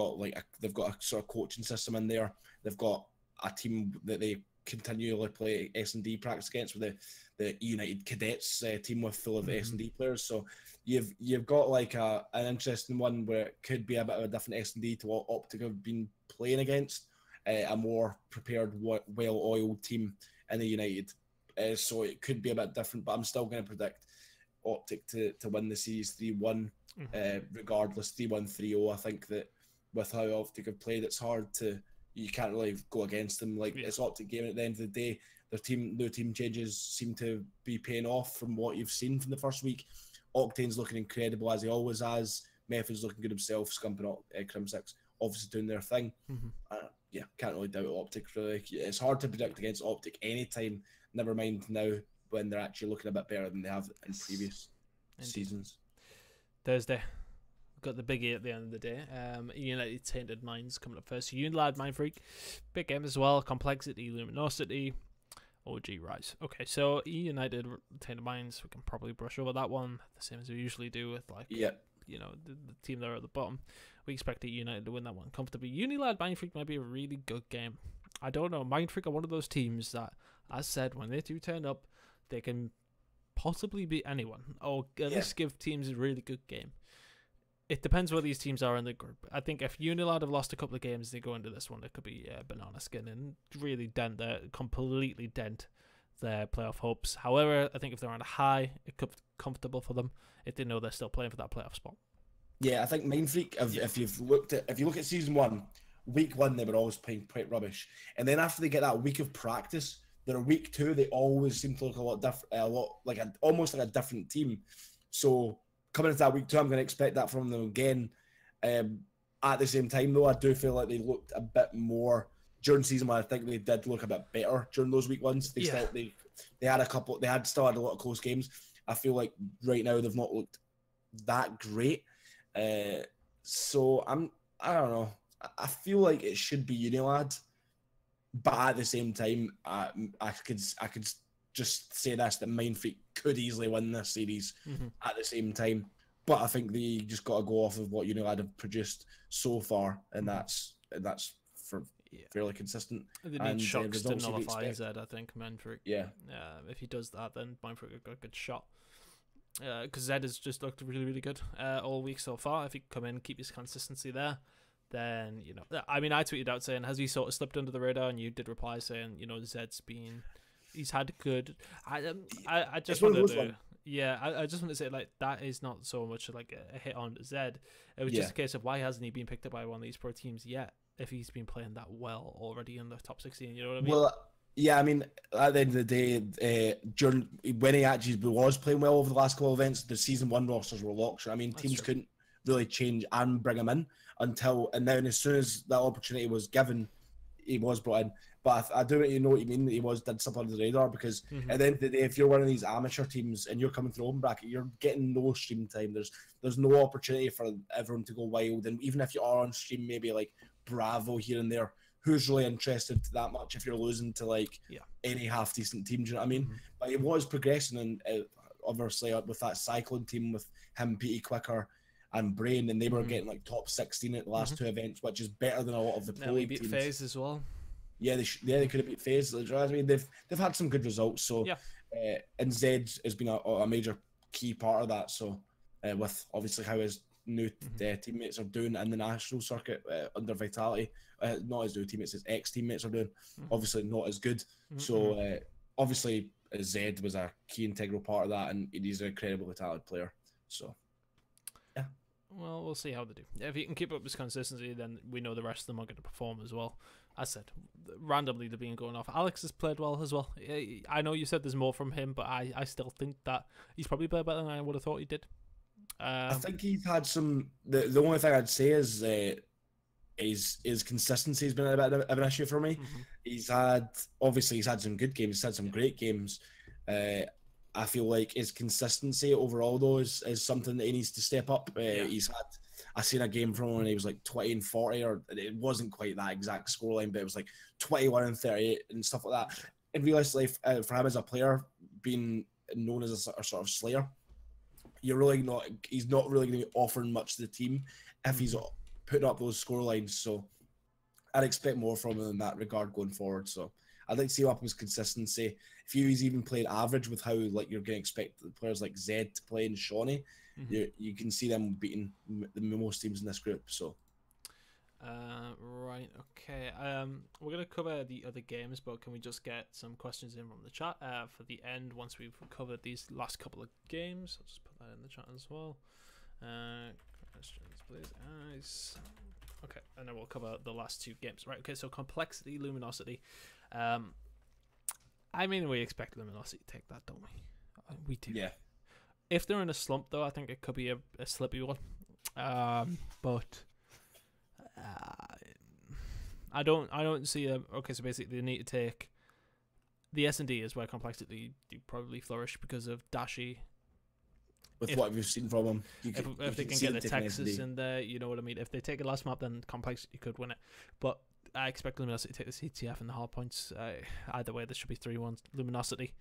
they've got a sort of coaching system in there. They've got a team that they continually play S&D practice against with the United Cadets team with full of S&D players. So you've got like an interesting one where it could be a bit of a different S&D to what Optic have been playing against, a more prepared, well-oiled team in the United. So it could be a bit different, but I'm still going to predict Optic to win the series 3-1, regardless 3-1, 3-0. I think that with how Optic have played, it's hard to, you can't really go against them. Like it's Optic game at the end of the day. Their team changes seem to be paying off from what you've seen from the first week. Octane's looking incredible as he always has. Method's looking good himself. Scumping up Crim6 obviously doing their thing. Can't really doubt Optic. Really, it's hard to predict against Optic anytime. Never mind now when they're actually looking a bit better than they have in previous seasons. Thursday, we've got the biggie at the end of the day. United Tainted Minds coming up first. Unilad Mind Freak, big game as well. Complexity, Luminosity, OG Rise. Okay, so United Tainted Minds, we can probably brush over that one the same as we usually do with the team there at the bottom. We expect United to win that one comfortably. Unilad Mind Freak might be a really good game. I don't know. Mind Freak are one of those teams that, as said, when they do turn up, they can possibly beat anyone, or at least give teams a really good game. It depends where these teams are in the group. I think if Unilad have lost a couple of games, they go into this one, it could be banana skin and really completely dent their playoff hopes. However, I think if they're on a high, it could be comfortable for them if they know they're still playing for that playoff spot. Yeah, I think Mind Freak, if you look at season 1, week 1 they were always playing quite rubbish, and then after they get that week of practice, their week 2 they always seem to look a lot different, almost like a different team. So coming into that week 2, I'm going to expect that from them again. At the same time, though, I do feel like they looked a bit more during season 1. I think they did look a bit better during those week 1s. They still had a lot of close games. I feel like right now they've not looked that great. So I don't know. I feel like it should be Unilad, but at the same time, I could just say this, that Mind Freak could easily win this series at the same time. But I think they just got to go off of what Unilad have produced so far, and that's fairly consistent. They need Shocks to nullify Zed, I think, Mind Freak. Yeah. If he does that, then Mind Freak have got a good shot. Because Zed has just looked really, really good all week so far. If he can come in and keep his consistency there, then, I tweeted out saying, has he sort of slipped under the radar? And you did reply saying, he's had good. I just want to I just want to say, like, that is not so much like a hit on Zed. It was just a case of why hasn't he been picked up by one of these pro teams yet if he's been playing that well already in the top 16, you know what I mean? Well, yeah, at the end of the day, when he actually was playing well over the last couple of events, the season 1 rosters were locked. Teams couldn't really change and bring him in and then as soon as that opportunity was given, he was brought in. But I do know what you mean, that he did something under the radar, because at the end of the day, if you're one of these amateur teams and you're coming through open bracket, you're getting no stream time. There's no opportunity for everyone to go wild, and even if you are on stream, maybe like Bravo here and there, who's really interested that much if you're losing to any half decent team? Do you know what I mean? But he was progressing, and obviously with that cycling team with him, PT Quicker, and Brain, and they were getting like top 16 at the last 2 events, which is better than a lot of the pro teams. FaZe as well. Yeah, they could have beat FaZe. They've had some good results. So, and Zed has been a major key part of that. So, with obviously how his new teammates are doing in the national circuit under Vitality. Not as new teammates as ex-teammates are doing. Obviously not as good. So obviously Zed was a key integral part of that, and he's an incredibly talented player. So yeah. Well, we'll see how they do. If he can keep up his consistency, then we know the rest of them are going to perform as well. As I said, randomly they're being going off. Alex has played well as well. I know you said there's more from him, but I still think that he's probably played better than I would have thought he did. I think he's had some. The only thing I'd say is his consistency has been a bit of an issue for me. He's had some good games. He's had some great games. I feel like his consistency overall though is something that he needs to step up. I seen a game from him when he was like 20 and 40, or it wasn't quite that exact scoreline, but it was like 21 and 38 and stuff like that. In realistically, for him as a player, being known as a sort of slayer, he's not really going to be offering much to the team if he's putting up those scorelines. So I'd expect more from him in that regard going forward. So I'd like to see him up his consistency. If he's even played average with how like you're going to expect players like Zed to play and Shawnee, you can see them beating the most teams in this group. So right, okay. We're going to cover the other games, but can we just get some questions in from the chat for the end once we've covered these last couple of games? I'll just put that in the chat as well. Questions, please, guys. Okay, and then we'll cover the last two games. Right, okay, so Complexity, Luminosity. I mean, we expect Luminosity to take that, don't we? We do. Yeah. If they're in a slump, though, I think it could be a slippy one. But I don't see a. Okay, so basically they need to take the S&D is where Complexity do probably flourish because of Dashi. With what we've seen from him, if they can get the Texas in there, you know what I mean. If they take a last map, then Complexity could win it. But I expect Luminosity to take the CTF and the hard points. Either way, there should be 3-1 Luminosity.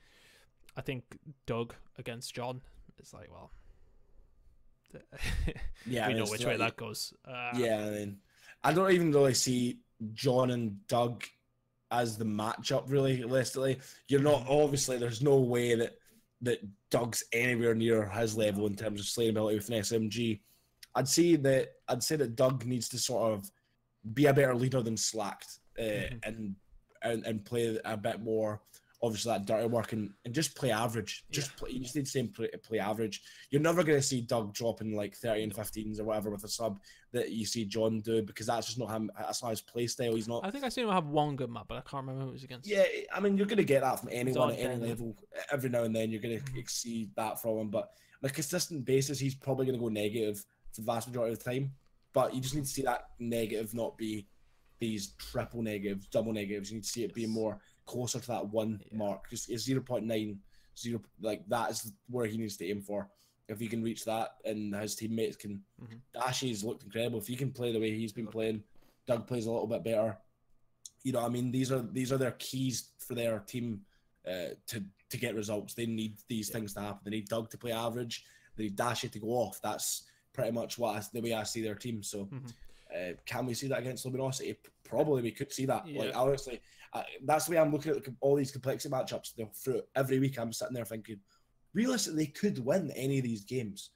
I think Doug against John is like, well, yeah, we know which way that goes. Yeah, I mean, I don't even really see John and Doug as the matchup, really, realistically. You're not, obviously, there's no way that Doug's anywhere near his level in terms of slayability with an SMG. I'd say that Doug needs to sort of be a better leader than Slacked and play a bit more, obviously, that dirty work and just play average. You just need to play average. You're never going to see Doug dropping like 30 and 15s or whatever with a sub that you see John do, because that's just not him. That's not his play style. He's not. I think I seen him have one good map, but I can't remember who it was against. Yeah, I mean, you're going to get that from anyone at any level. Every now and then you're going to see that from him, but on a consistent basis, he's probably going to go negative for the vast majority of the time. But you just need to see that negative not be these triple negatives, double negatives. You need to see it be more closer to that 1 mark. Just 0.9, like that is where he needs to aim for. If he can reach that, and his teammates can, Dashi's looked incredible. If he can play the way he's been playing, Doug plays a little bit better. You know what I mean? These are their keys for their team to get results. They need these things to happen. They need Doug to play average. They need Dashi to go off. That's pretty much the way I see their team. So can we see that against Luminosity? Probably we could see that. Like, honestly, that's the way I'm looking at all these complexity matchups. Through every week, I'm sitting there thinking, realistically, they could win any of these games.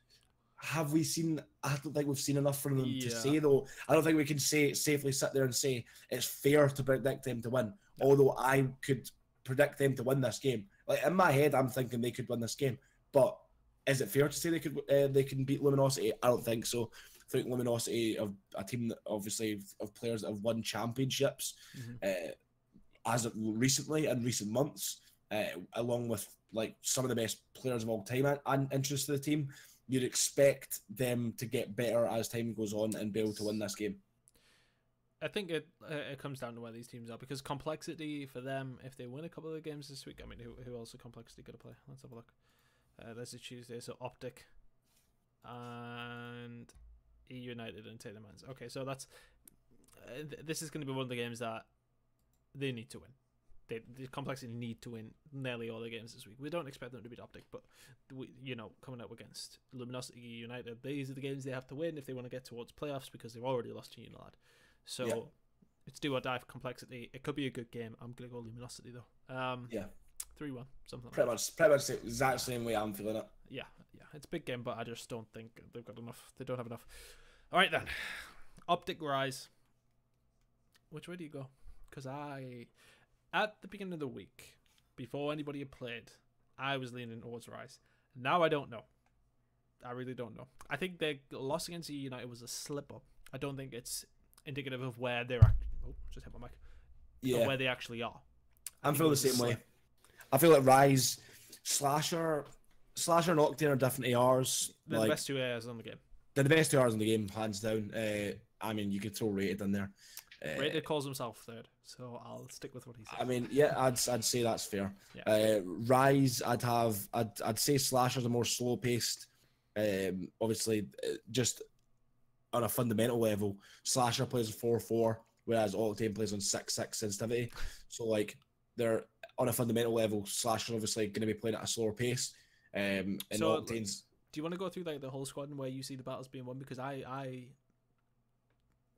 Have we seen? I don't think we've seen enough from them to say, though. I don't think we can safely sit there and say it's fair to predict them to win. Although I could predict them to win this game. Like, in my head, I'm thinking they could win this game. But is it fair to say they can beat Luminosity? I don't think so. I think Luminosity of a team that obviously of players that have won championships as of recently in recent months, along with like some of the best players of all time and interest to the team. You'd expect them to get better as time goes on and be able to win this game. I think it comes down to where these teams are, because Complexity for them, if they win a couple of game this week, I mean, who else are Complexity going to play? Let's have a look. There's a Tuesday, so Optic and E United and Taylor Mines. Okay, so that's this is going to be one of the games that they need to win. The Complexity need to win nearly all the games this week. We don't expect them to beat Optic, but coming up against Luminosity United, these are the games they have to win if they want to get towards playoffs, because they've already lost to Unilad. So it's do or die for Complexity. It could be a good game. I'm gonna go Luminosity though. 3-1, something like pretty much the exact same way I'm feeling it. Yeah, Yeah, it's a big game, but I just don't think they've got enough. They don't have enough. All right, then. Optic Rise. Which way do you go? Because at the beginning of the week, before anybody had played, I was leaning towards Rise. Now I don't know. I really don't know. I think their loss against United was a slip-up. I don't think it's indicative of where they're actually... Oh, just hit my mic. Yeah. Where they actually are. I'm feeling the same way. I feel like Rise, Slasher and Octane are different ARs. They're the best two ARs on the game. They're the best two ARs in the game, hands down. I mean, you could throw Rated in there. Rated calls himself third, so I'll stick with what he says. I mean, yeah, I'd say that's fair. Yeah. Rise, I'd say Slashers are more slow paced. Obviously, just on a fundamental level, Slasher plays a 4-4, whereas Octane plays on 6-6 sensitivity. So like they're on a fundamental level, Slasher's obviously going to be playing at a slower pace. And so, Octane's. Do you want to go through like the whole squad and where you see the battles being won? Because I've got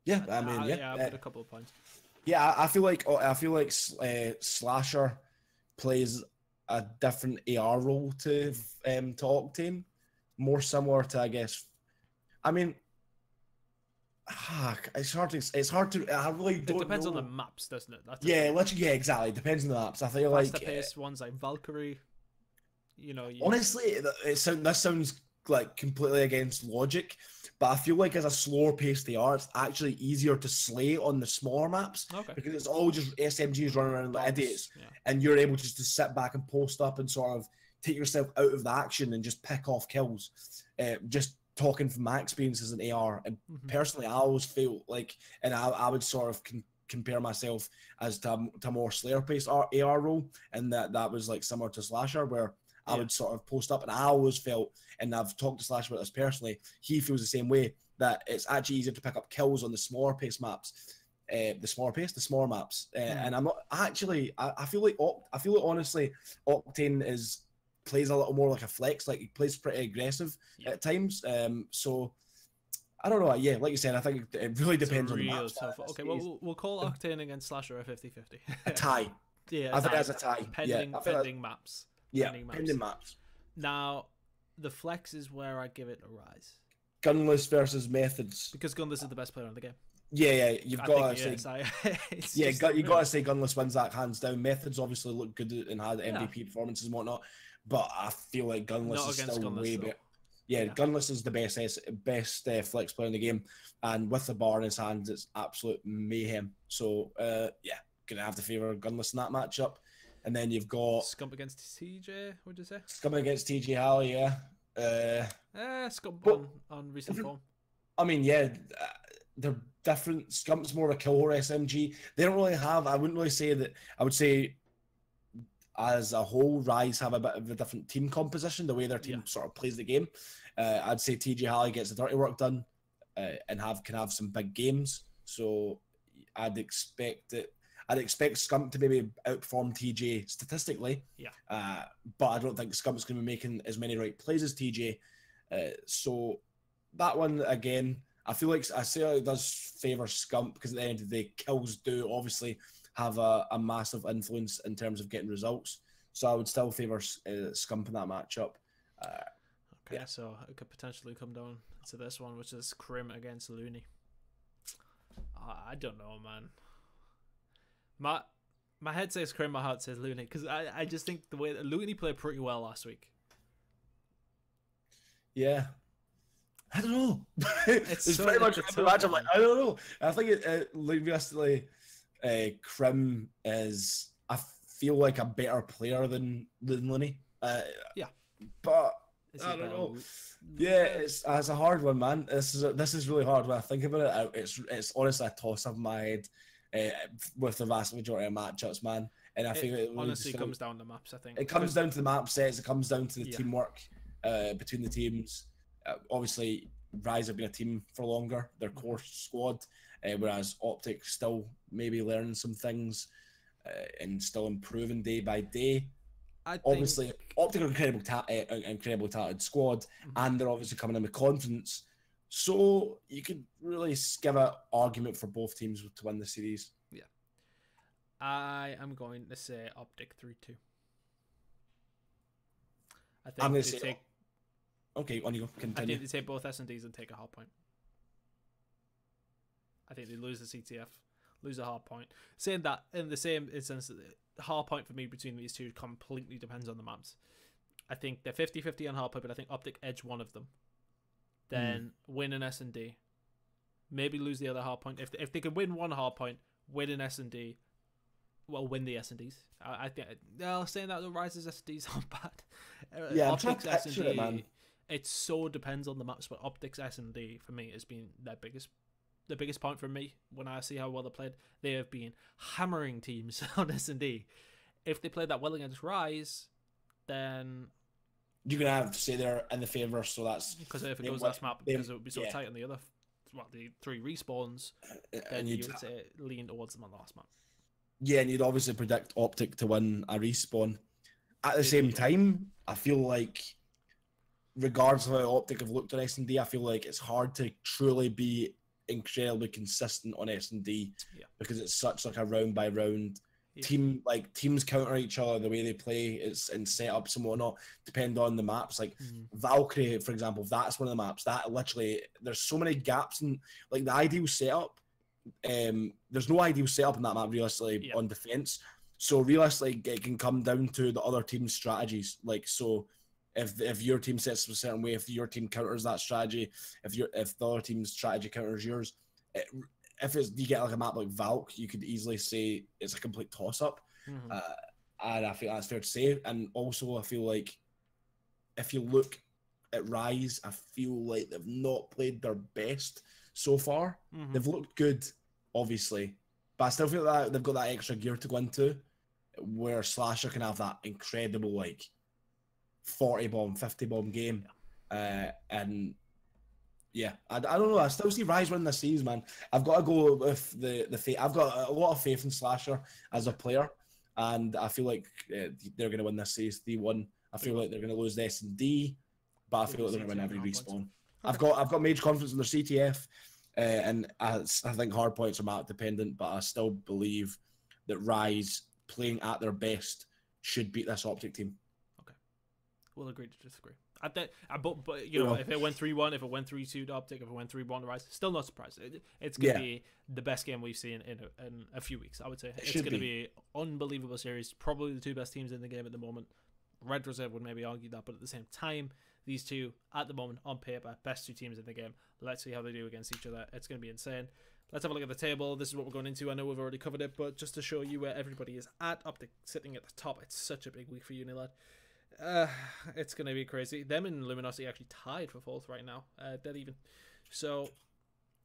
a couple of points. Yeah, I feel like Slasher plays a different AR role to Octane, more similar to, I guess. I mean, it's hard to. I really don't. It depends know. on the maps, doesn't it? Exactly. It depends on the maps. I feel like faster-paced ones like Valkyrie. Honestly, this sounds like completely against logic, but I feel like as a slower paced they are, it's actually easier to slay on the smaller maps because it's all just SMGs running around like idiots, and you're able just to sit back and post up and sort of take yourself out of the action and just pick off kills. Just talking from my experience as an AR, and personally, I always feel like, and I would sort of compare myself as to a more slayer paced AR role, and that was like similar to Slasher, where I would sort of post up, and I always felt, and I've talked to Slash about this personally, he feels the same way, that it's actually easier to pick up kills on the smaller pace maps, the smaller maps. And I'm not actually, I feel like honestly, Octane plays a little more like a flex, like he plays pretty aggressive at times. So I don't know. Yeah, like you said, I think it really depends on the maps. Okay, well, we'll call Octane against Slasher a 50-50. A tie. Yeah, I think that's a tie. Pending maps. Yeah, pending maps. Now, the flex is where I give it a Rise. Gunless versus Methods. Because Gunless is the best player in the game. Yeah, you've got to say. You got to say Gunless wins that hands down. Methods obviously look good and had MVP performances and whatnot, but I feel like Gunless is still way better. Yeah, Gunless is the best flex player in the game, and with the bar in his hands, it's absolute mayhem. So gonna have to favour Gunless in that matchup. And then you've got Scump against TJ. What did you say? Scump against TJ Halley, yeah. Scump on recent form. I mean, they're different. Scump's more of a kill horror SMG. They don't really have. I wouldn't really say that. I would say, as a whole, Rise have a bit of a different team composition. The way their team sort of plays the game. I'd say TJ Halley gets the dirty work done, and can have some big games. So I'd expect Scump to maybe outperform TJ statistically. But I don't think Scump's going to be making as many right plays as TJ. So that one, again, I feel like it does favour Scump because at the end of the day, kills do obviously have a massive influence in terms of getting results. So I would still favour Scump in that matchup. So it could potentially come down to this one, which is Crim against Looney. I don't know, man. My head says Crim, my heart says Looney, because I just think the way that Looney played pretty well last week. Yeah. I don't know. It's pretty much a match. I'm like, I don't know. I think realistically, Crim is, I feel like, a better player than Looney. But I don't know. Yeah, it's a hard one, man. This is really hard when I think about it. It's honestly a toss up in my head. With the vast majority of matchups, man, and I think it honestly comes down to maps. I think it comes down to the map sets. It comes down to the teamwork between the teams. Obviously, Rise have been a team for longer. Their core squad, whereas Optic still maybe learning some things and still improving day by day. Obviously, Optic are incredibly talented squad, and they're obviously coming in with confidence. So you could really give an argument for both teams to win the series. Yeah. I am going to say Optic 3-2. I think I'm going to say Okay, on you go. I Continue. think they take both S&Ds and take a hard point. I think they lose the CTF, lose a hard point. Saying that in the same instance, the hard point for me between these two completely depends on the maps. I think they're 50-50 on hard point, but I think Optic edge one of them. Then win an S&D. Maybe lose the other hard point. If they can win one hard point, win an S&D, well, win the S&Ds. I think saying that the Rise's S&Ds aren't bad. Yeah, Optic's I'm trying to picture it, man. It so depends on the maps, but Optic's S&D for me has been the biggest point for me when I see how well they played. They have been hammering teams on S&D. If they played that well against Rise, then you're gonna have to say they're in the favour. So that's because if it goes last map, because it would be so tight on the other, the 3 respawns, then you would say lean towards them on the last map. Yeah, and you'd obviously predict Optic to win a respawn. At the same time, I feel like, regardless of how Optic have looked on S&D, I feel like it's hard to truly be incredibly consistent on S&D because it's such like a round by round team. Like teams counter each other the way they play. It's in setups and whatnot, depend on the maps. Like Valkyrie, for example, that's one of the maps that literally there's so many gaps in like the ideal setup. There's no ideal setup in that map realistically on defense. So realistically, it can come down to the other team's strategies. Like so, if your team sets a certain way, if your team counters that strategy, if the other team's strategy counters yours, you get like a map like Valk, you could easily say it's a complete toss up. And I think that's fair to say. And also, I feel like if you look at Rise, I feel like they've not played their best so far. They've looked good, obviously, but I still feel that they've got that extra gear to go into where Slasher can have that incredible like 40 bomb, 50 bomb game. And yeah, I don't know. I still see Rise winning this season, man. I've got to go with the faith. I've got a lot of faith in Slasher as a player, and I feel like they're going to win this season 3-1. I feel like they're going to lose the S&D, but I feel like they're going to win every respawn. I've got major confidence in their CTF, and I think hard points are map dependent, but I still believe that Rise playing at their best should beat this Optic team. Okay, we'll agree to disagree. But you know, if it went 3-1, if it went 3-2 to Optic, if it went 3-1 to Rise, still not surprised. It's going to be the best game we've seen in a few weeks, I would say. It's going to be unbelievable series. Probably the two best teams in the game at the moment. Red Reserve would maybe argue that, but at the same time, these two, at the moment, on paper, best two teams in the game. Let's see how they do against each other. It's going to be insane. Let's have a look at the table. This is what we're going into. I know we've already covered it, but just to show you where everybody is at. Optic sitting at the top. It's such a big week for uni, lad. It's going to be crazy. Them and Luminosity actually tied for 4th right now. Dead even. So,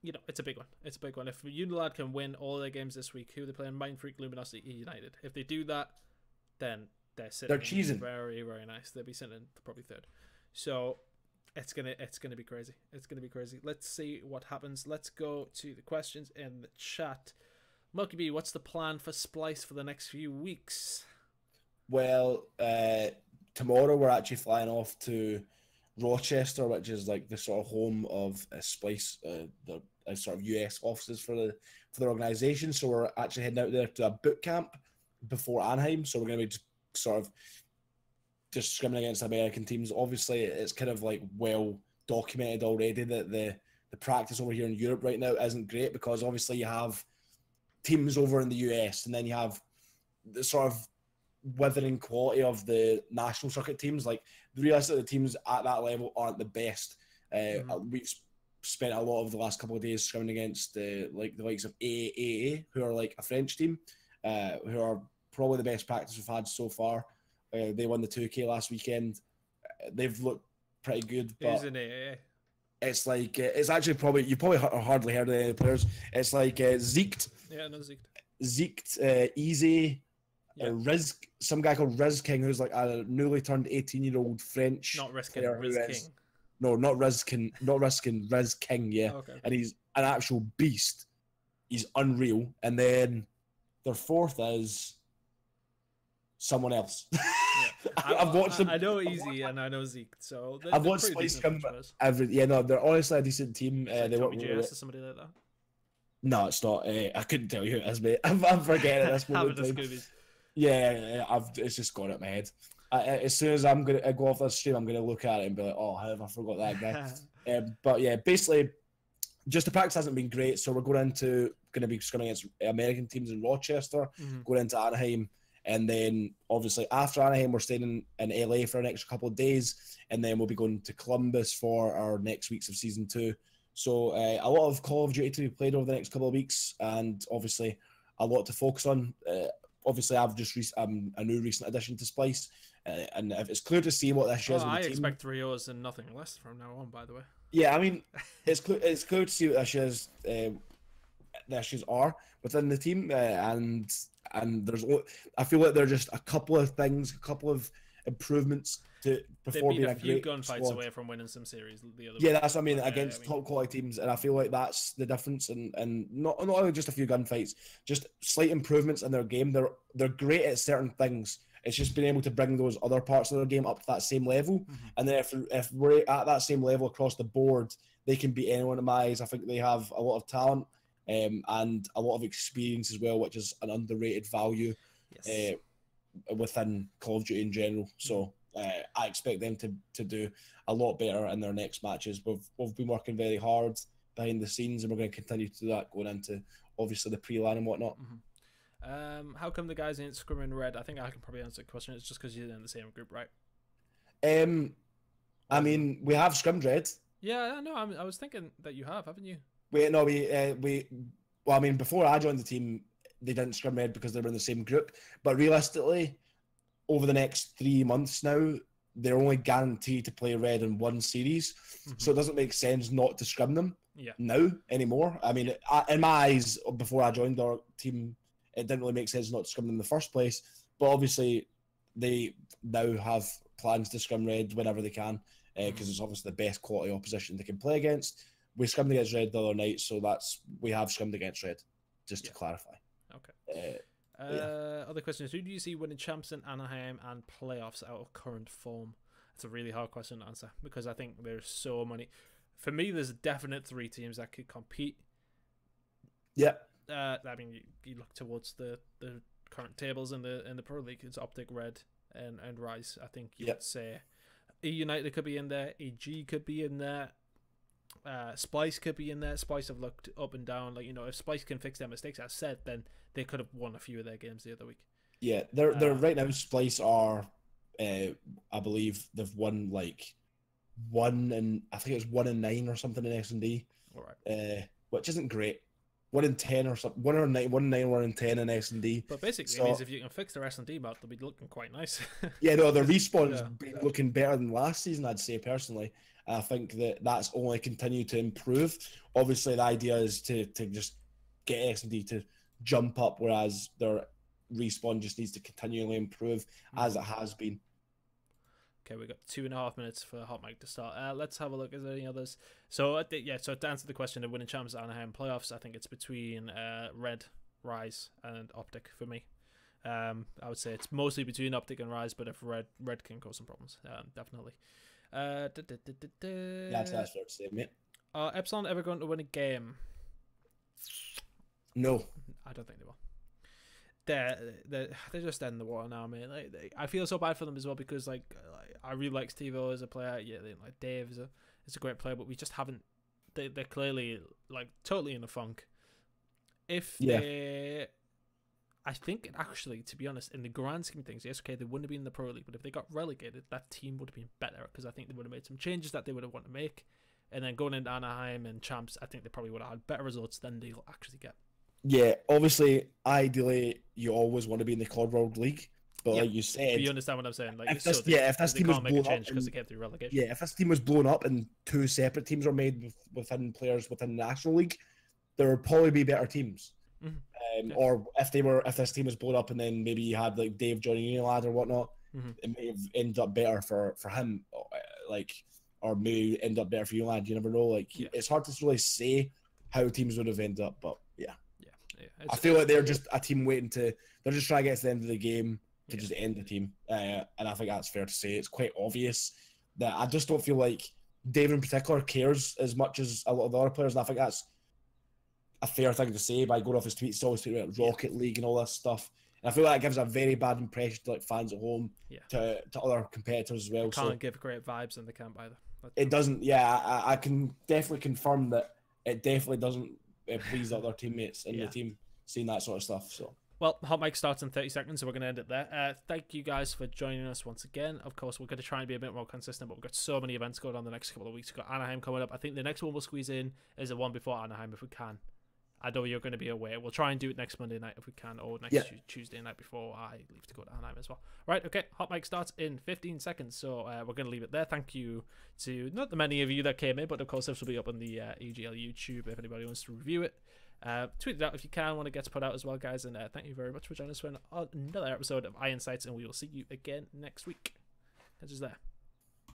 you know, it's a big one. It's a big one. If Unilad can win all their games this week, who are they playing? Mind Freak, Luminosity, United. If they do that, then they're cheesing. Very, very nice. They'll be sitting probably 3rd. So it's gonna be crazy. It's gonna be crazy. Let's see what happens. Let's go to the questions in the chat. MarkyB, what's the plan for Splice for the next few weeks? Well, tomorrow we're actually flying off to Rochester, which is like the sort of home of Splice, the sort of US offices for the organization. So we're actually heading out there to a boot camp before Anaheim. So we're going to be just scrimming against American teams. Obviously, it's kind of like well documented already that the practice over here in Europe right now isn't great because obviously you have teams over in the US and then you have the sort of withering quality of the national circuit teams. Like realistically, the teams at that level aren't the best. We've spent a lot of the last couple of days scrimming against like the likes of AAA, who are like a French team, who are probably the best practice we've had so far. They won the 2K last weekend. They've looked pretty good, but isn't it? It's like it's actually probably you probably hardly heard of any of the players. It's like Zeeked. Yeah, no Zeeked. Zeeked, Easy, Riz. Some guy called Riz King, who's like a newly turned 18-year-old French. Not Riz King, Riz King. No, not Riz King, Riz King. Yeah, okay. And he's an actual beast. He's unreal. And then their 4th is someone else. Yeah. I've watched them. I know Easy and I know Zeke, so I've watched Splice come every. Yeah, no, they're honestly a decent team. They work or somebody like that. No, it's not. I couldn't tell you who it is, mate. I'm forgetting at this moment. Yeah, it's just gone up my head. as soon as I'm gonna go off this stream, I'm gonna look at it and be like, oh, how have I forgot that guy? But yeah, basically, just the practice hasn't been great, so we're going to be scrimming against American teams in Rochester, going into Anaheim, and then obviously after Anaheim, we're staying in LA for an extra couple of days, and then we'll be going to Columbus for our next weeks of season 2. So a lot of Call of Duty to be played over the next couple of weeks, and obviously a lot to focus on. Obviously, I'm a new recent addition to Splice, and if it's clear to see what this is. I expect 3 hours and nothing less from now on. By the way. Yeah, I mean, it's clear to see what the issues are within the team, and there's. I feel like there are just a couple of things, a couple of improvements before being a great gunfights squad. away from winning some series the other Yeah, that's what I mean, against top quality teams, and I feel like that's the difference. And not only just a few gunfights, just slight improvements in their game. They're great at certain things. It's just being able to bring those other parts of their game up to that same level. And then if we're at that same level across the board, they can beat anyone in my eyes. I think they have a lot of talent and a lot of experience as well, which is an underrated value within Call of Duty in general. So I expect them to do a lot better in their next matches. We've been working very hard behind the scenes, and we're going to continue to do that going into obviously the pre-LAN and whatnot. How come the guys ain't scrimming red? I think I can probably answer the question. It's just because you're in the same group, right? I mean, we have scrimmed red. Yeah, no, I was thinking that you have, haven't you? Well, I mean, before I joined the team, they didn't scrim red because they were in the same group. But realistically, over the next 3 months now, they're only guaranteed to play red in one series. So it doesn't make sense not to scrim them now anymore. I mean, in my eyes, before I joined our team, it didn't really make sense not to scrim them in the first place. But obviously, they now have plans to scrim red whenever they can, because it's obviously the best quality opposition they can play against. We scrimmed against red the other night, so we have scrimmed against red, just to clarify. Okay. Other questions. Who do you see winning champs in Anaheim and playoffs out of current form? It's a really hard question to answer because I think there's so many. For me, there's a definite 3 teams that could compete. Yeah. I mean, you look towards the current tables in the Pro League. It's Optic, Red, and Rise. I think you would say E United could be in there. EG could be in there. Splice could be in there. Splice have looked up and down. Like, if Splice can fix their mistakes, as said, then they could have won a few of their games the other week. Yeah, they're right now. Splice are, I believe they've won like 1 in, I think it's 1 in 9 or something in S&D. All right. Which isn't great. 1 in 10 or something. 1 in 9, 1 in 9, 1 in 10 in S&D. But basically, it means if you can fix their S&D map, they'll be looking quite nice. Yeah, no, the respawn has been looking better than last season, I'd say personally. I think that's only continued to improve. Obviously, the idea is to just get S&D to jump up, whereas their respawn just needs to continually improve as it has been. Okay, we've got 2.5 minutes for Hot Mic to start. Let's have a look. Is there any others? So to answer the question of winning champs at Anaheim playoffs, I think it's between Red, Rise, and Optic for me. I would say it's mostly between Optic and Rise, but if Red can cause some problems, definitely. Yeah, that's fair to say, mate. Are Epsilon ever going to win a game? No. I don't think they will. They're just in the water now, mate. I feel so bad for them as well because I really like Steve-O as a player. Yeah, like Dave is a great player, but we just haven't. They're clearly totally in a funk. I think actually, to be honest, in the grand scheme of things, yes, okay, they wouldn't have been in the Pro League, but if they got relegated, that team would have been better because I think they would have made some changes that they would have wanted to make, and then going into Anaheim and champs, I think they probably would have had better results than they'll actually get. Yeah, obviously, ideally, you always want to be in the COD World League, but like you said, but you understand what I'm saying. If this team was blown up, because they came through relegation. Yeah, if this team was blown up and 2 separate teams are made within players within the National League, there would probably be better teams. Or if this team was blown up and then maybe you had like Dave joining Unilad or whatnot, it may have ended up better for him, or may end up better for Unilad. You never know. It's hard to really say how teams would have ended up, but yeah. I feel like they're just a team they're just trying to get to the end of the game to just end the team, and I think that's fair to say. It's quite obvious that I just don't feel like Dave in particular cares as much as a lot of the other players, and I think that's a fair thing to say by going off his tweets. He's always tweeting about Rocket League and all this stuff, And I feel like it gives a very bad impression to like fans at home, Yeah. to other competitors as well. Can't give great vibes in the camp either. It doesn't. Yeah, I can definitely confirm that it definitely doesn't please the other teammates in the team seeing that sort of stuff. So. Well, Hot Mic starts in 30 seconds, so we're going to end it there. Thank you guys for joining us once again. Of course, we're going to try and be a bit more consistent, but we've got so many events going on the next couple of weeks. We've got Anaheim coming up. I think the next one we'll squeeze in is the one before Anaheim if we can. I know you're going to be away. We'll try and do it next Monday night if we can, or next Tuesday night before I leave to go to Anaheim as well. Right, okay, Hot Mic starts in 15 seconds, so we're going to leave it there. Thank you to not the many of you that came in, but of course this will be up on the EGL YouTube if anybody wants to review it. Tweet it out if you can when it gets put out as well, guys, and thank you very much for joining us for another episode of Iron Sights, and we will see you again next week. Catch us there.